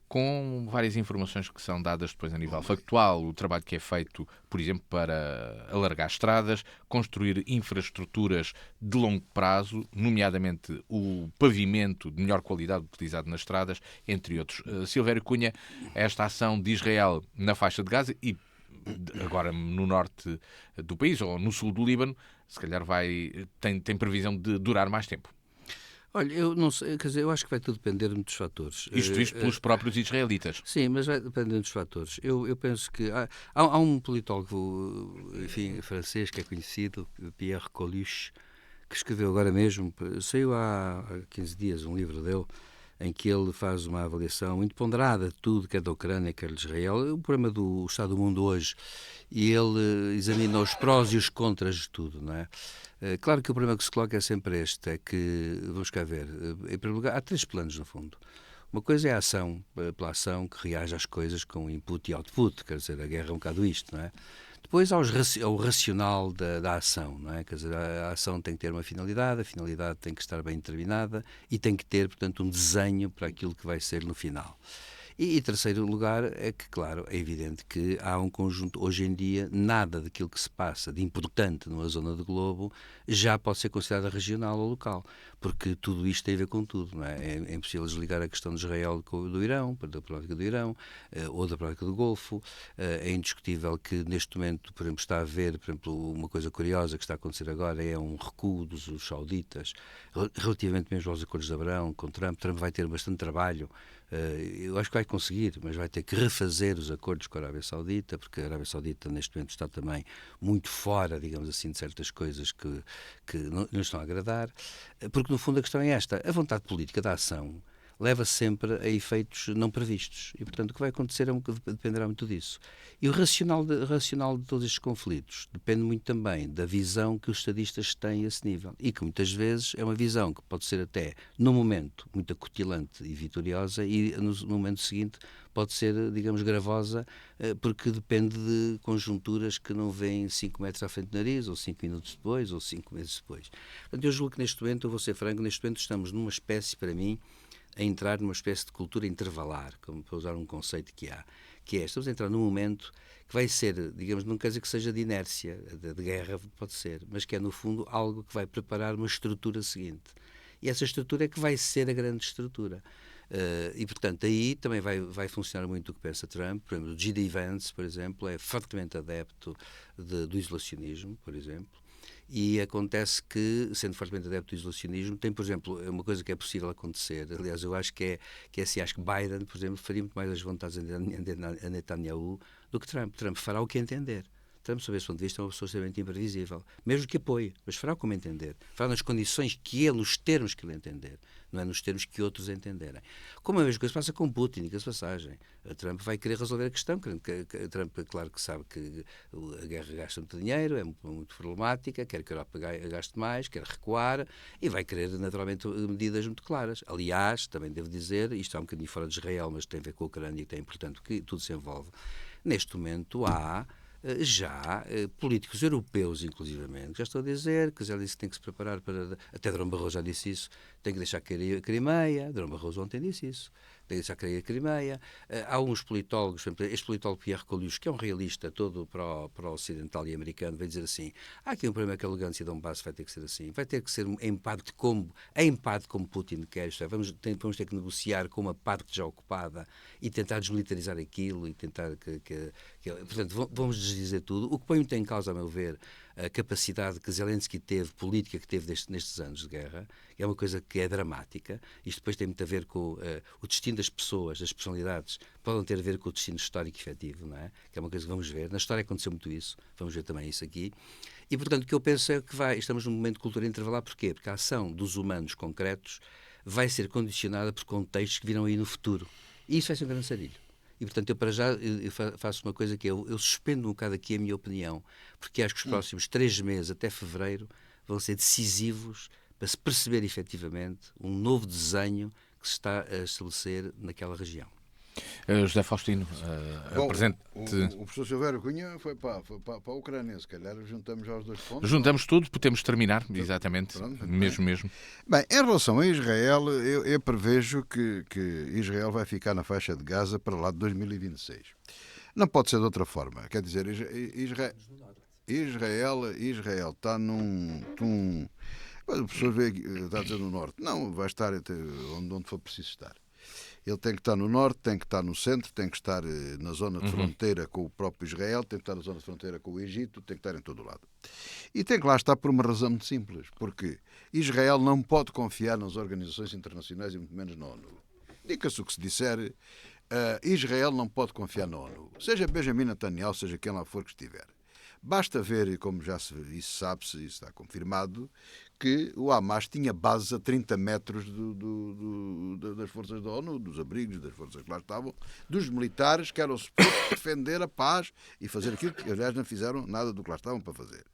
Com várias informações que são dadas depois a nível factual, o trabalho que é feito, por exemplo, para alargar estradas, construir infraestruturas de longo prazo, nomeadamente o pavimento de melhor qualidade utilizado nas estradas, entre outros. Silvério Cunha, esta ação de Israel na faixa de Gaza e agora no norte do país ou no sul do Líbano, se calhar tem previsão de durar mais tempo. Olha, eu não sei, quer dizer, eu acho que vai tudo depender de muitos fatores. Isto pelos próprios israelitas. Sim, mas vai depender de muitos fatores. Eu penso que há um politólogo, enfim, francês que é conhecido, Pierre Coluche, que escreveu agora mesmo, saiu há 15 dias um livro dele, em que ele faz uma avaliação muito ponderada de tudo, quer da Ucrânia, quer de Israel, o problema do Estado do Mundo hoje, e ele examina os prós e os contras de tudo, não é? Claro que o problema que se coloca é sempre este, é que, vamos cá ver, em primeiro lugar, há três planos, no fundo. Uma coisa é a ação, pela ação que reage às coisas com input e output, quer dizer, a guerra é um bocado isto, não é? Depois há o racional da ação, não é? Quer dizer, a ação tem que ter uma finalidade, a finalidade tem que estar bem determinada e tem que ter, portanto, um desenho para aquilo que vai ser no final. E, em terceiro lugar, é que, claro, é evidente que há um conjunto, hoje em dia, nada daquilo que se passa de importante numa zona do globo já pode ser considerado regional ou local, porque tudo isto tem a ver com tudo, não é? É impossível desligar a questão de Israel do Irão, da problemática do Irão, ou da problemática do Golfo. É indiscutível que, neste momento, por exemplo, está a haver, por exemplo, uma coisa curiosa que está a acontecer agora é um recuo dos sauditas, relativamente mesmo aos acordos de Abrão com Trump. Trump vai ter bastante trabalho. Eu acho que vai conseguir, mas vai ter que refazer os acordos com a Arábia Saudita, porque a Arábia Saudita neste momento está também muito fora, digamos assim, de certas coisas que não estão a agradar, porque no fundo a questão é esta: a vontade política da ação leva sempre a efeitos não previstos e, portanto, o que vai acontecer dependerá muito disso. E o racional de todos estes conflitos depende muito também da visão que os estadistas têm a esse nível e que muitas vezes é uma visão que pode ser até, no momento, muito acutilante e vitoriosa e no momento seguinte pode ser, digamos, gravosa, porque depende de conjunturas que não vêm 5 metros à frente do nariz, ou 5 minutos depois, ou 5 meses depois. Portanto, eu julgo que neste momento, eu vou ser franco, neste momento estamos numa espécie, para mim, a entrar numa espécie de cultura intervalar, como para usar um conceito que é, estamos a entrar num momento que vai ser, digamos, não quer dizer que seja de inércia, de guerra pode ser, mas que é no fundo algo que vai preparar uma estrutura seguinte. E essa estrutura é que vai ser a grande estrutura. E, portanto, aí também vai funcionar muito o que pensa Trump. Por exemplo, o G.D. Vance, por exemplo, é fortemente adepto do isolacionismo, por exemplo. E acontece que, sendo fortemente adepto do isolacionismo, tem, por exemplo, uma coisa que é possível acontecer. Aliás, eu acho que é assim, acho que Biden, por exemplo, faria muito mais as vontades a Netanyahu do que Trump. Trump fará o que entender. Trump, sob esse ponto de vista, é uma pessoa extremamente imprevisível, mesmo que apoie, mas fará como entender. Fará nas condições que ele, nos termos que ele entender, não é nos termos que outros entenderem. Como a mesma coisa passa com Putin, diga-se passagem. Trump vai querer resolver a questão. Trump, claro que sabe que a guerra gasta muito dinheiro, é muito problemática, quer que a Europa gaste mais, quer recuar e vai querer, naturalmente, medidas muito claras. Aliás, também devo dizer, isto é um bocadinho fora de Israel, mas tem a ver com a Ucrânia, que é importante que tudo se envolve. Neste momento há já políticos europeus, inclusivamente, já estou a dizer que Zelensky tem que se preparar para... Até Durão Barroso já disse isso, tem que deixar cair a Crimeia. Durão Barroso ontem disse isso. Tem que deixar cair a Crimeia. Há uns politólogos, por exemplo, este politólogo Pierre Coluche, que é um realista todo para o ocidental e americano, vai dizer assim: há aqui um problema que a elegância de Donbass vai ter que ser assim. Vai ter que ser em parte como Putin quer. Isto é, vamos ter que negociar com uma parte já ocupada e tentar desmilitarizar aquilo e tentar portanto, vamos desdizer tudo. O que põe muito em causa, a meu ver, a capacidade que Zelensky teve, política que teve nestes anos de guerra, é uma coisa que é dramática. Isto depois tem muito a ver com o destino das pessoas, das personalidades, podem ter a ver com o destino histórico efetivo, não é? Que é uma coisa que vamos ver. Na história aconteceu muito isso, vamos ver também isso aqui. E, portanto, o que eu penso é que estamos num momento de cultura intervalar. Porquê? Porque a ação dos humanos concretos vai ser condicionada por contextos que virão aí no futuro. E isso vai ser um grande sarilho. E, portanto, eu para já faço uma coisa que eu suspendo um bocado aqui a minha opinião, porque acho que os próximos 3 meses, até fevereiro, vão ser decisivos para se perceber efetivamente um novo desenho que se está a estabelecer naquela região. José Faustino, apresente... O professor Silvério Cunha foi para a Ucrânia, se calhar juntamos já os dois pontos. Juntamos tudo, podemos terminar, exatamente, Pronto, mesmo. Bem, em relação a Israel, eu prevejo que Israel vai ficar na faixa de Gaza para lá de 2026. Não pode ser de outra forma. Quer dizer, Israel está num... O professor está a dizer no norte. Não, vai estar onde for preciso estar. Ele tem que estar no norte, tem que estar no centro, tem que estar na zona de fronteira com o próprio Israel, tem que estar na zona de fronteira com o Egito, tem que estar em todo o lado. E tem que lá estar por uma razão muito simples, porque Israel não pode confiar nas organizações internacionais e muito menos na ONU. Diga-se o que se disser, Israel não pode confiar na ONU. Seja Benjamin Netanyahu, seja quem lá for que estiver. Basta ver, como já isso sabe-se, isso está confirmado, que o Hamas tinha bases a 30 metros das forças da ONU, dos abrigos, das forças que lá estavam, dos militares que eram supostos defender a paz e fazer aquilo que, aliás, não fizeram nada do que lá estavam para fazer.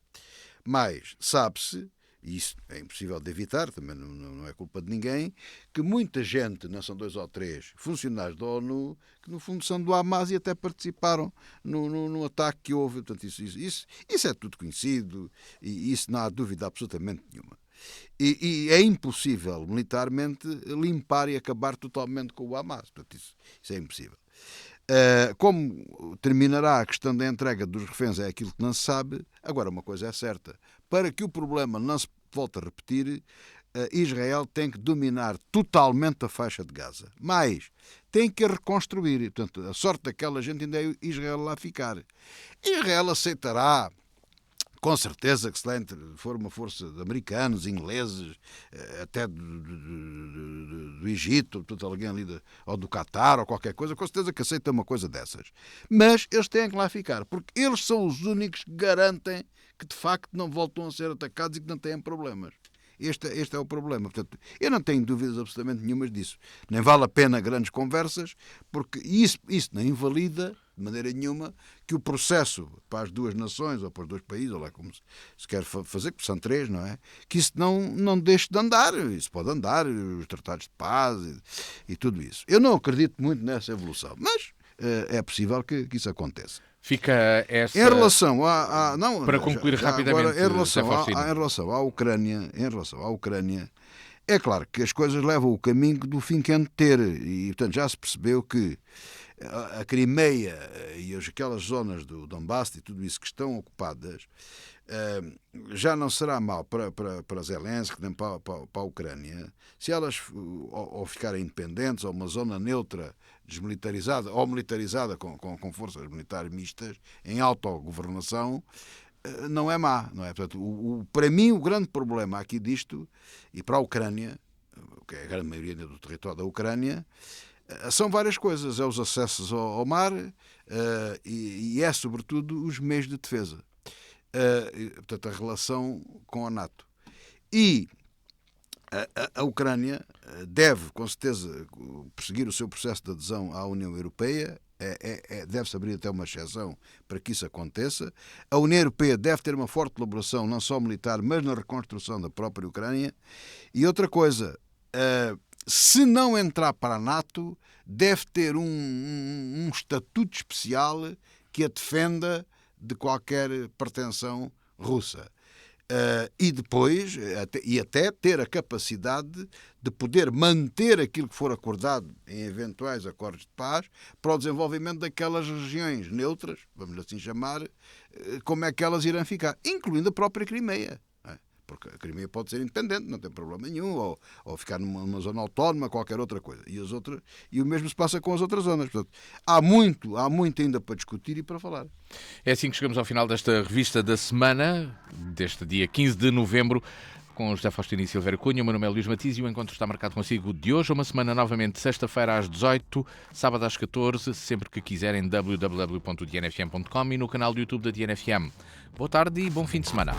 Mas sabe-se e isso é impossível de evitar, também não é culpa de ninguém, que muita gente, não são 2 ou 3 funcionários da ONU, que no fundo são do Hamas e até participaram no ataque que houve. Portanto, isso é tudo conhecido e isso não há dúvida absolutamente nenhuma. E é impossível militarmente limpar e acabar totalmente com o Hamas. Portanto, isso é impossível. Como terminará a questão da entrega dos reféns é aquilo que não se sabe. Agora, uma coisa é certa: para que o problema não se volte a repetir, Israel tem que dominar totalmente a faixa de Gaza, mas tem que a reconstruir. Portanto, a sorte daquela gente ainda é Israel lá ficar. Israel aceitará, com certeza, que se lá for uma força de americanos, ingleses, até do Egito, portanto, alguém ali ou do Catar ou qualquer coisa, com certeza que aceita uma coisa dessas. Mas eles têm que lá ficar, porque eles são os únicos que garantem que de facto não voltam a ser atacados e que não têm problemas. Este é o problema. Portanto, eu não tenho dúvidas absolutamente nenhumas disso. Nem vale a pena grandes conversas, porque isso não invalida de maneira nenhuma que o processo para as 2 nações, ou para os 2 países, ou lá como se quer fazer, que são 3, não é? Que isso não deixe de andar. Isso pode andar, os tratados de paz e tudo isso. Eu não acredito muito nessa evolução, mas é possível que isso aconteça. Fica essa... Em relação para concluir rapidamente, agora, em relação à Ucrânia, é claro que as coisas levam o caminho do fim que hão de ter, e portanto já se percebeu que a Crimeia e aquelas zonas do Donbass e tudo isso que estão ocupadas já não será mal para Zelensky nem para a Ucrânia se elas ou ficarem independentes ou uma zona neutra, desmilitarizada ou militarizada com forças militares mistas em autogovernação. Não é má, não é? Portanto, para mim o grande problema aqui disto, e para a Ucrânia, que é a grande maioria do território da Ucrânia, são várias coisas. É os acessos ao mar e é sobretudo os meios de defesa. Portanto, a relação com a NATO. E a Ucrânia deve, com certeza, prosseguir o seu processo de adesão à União Europeia. Deve-se abrir até uma exceção para que isso aconteça. A União Europeia deve ter uma forte colaboração, não só militar, mas na reconstrução da própria Ucrânia. E outra coisa, se não entrar para a NATO, deve ter um estatuto especial que a defenda de qualquer pretensão russa. E depois, até ter a capacidade de poder manter aquilo que for acordado em eventuais acordos de paz para o desenvolvimento daquelas regiões neutras, vamos assim chamar, como é que elas irão ficar, incluindo a própria Crimeia. Porque a Crimeia pode ser independente, não tem problema nenhum, ou ficar numa zona autónoma, qualquer outra coisa. E o mesmo se passa com as outras zonas. Portanto, há muito ainda para discutir e para falar. É assim que chegamos ao final desta revista da semana, deste dia 15 de novembro, com José Faustino e Silvério Cunha. O meu nome é Luís Matias e o encontro está marcado consigo de hoje, uma semana novamente, sexta-feira às 18, sábado às 14, sempre que quiserem, www.dnfm.com e no canal do YouTube da DNFM. Boa tarde e bom fim de semana.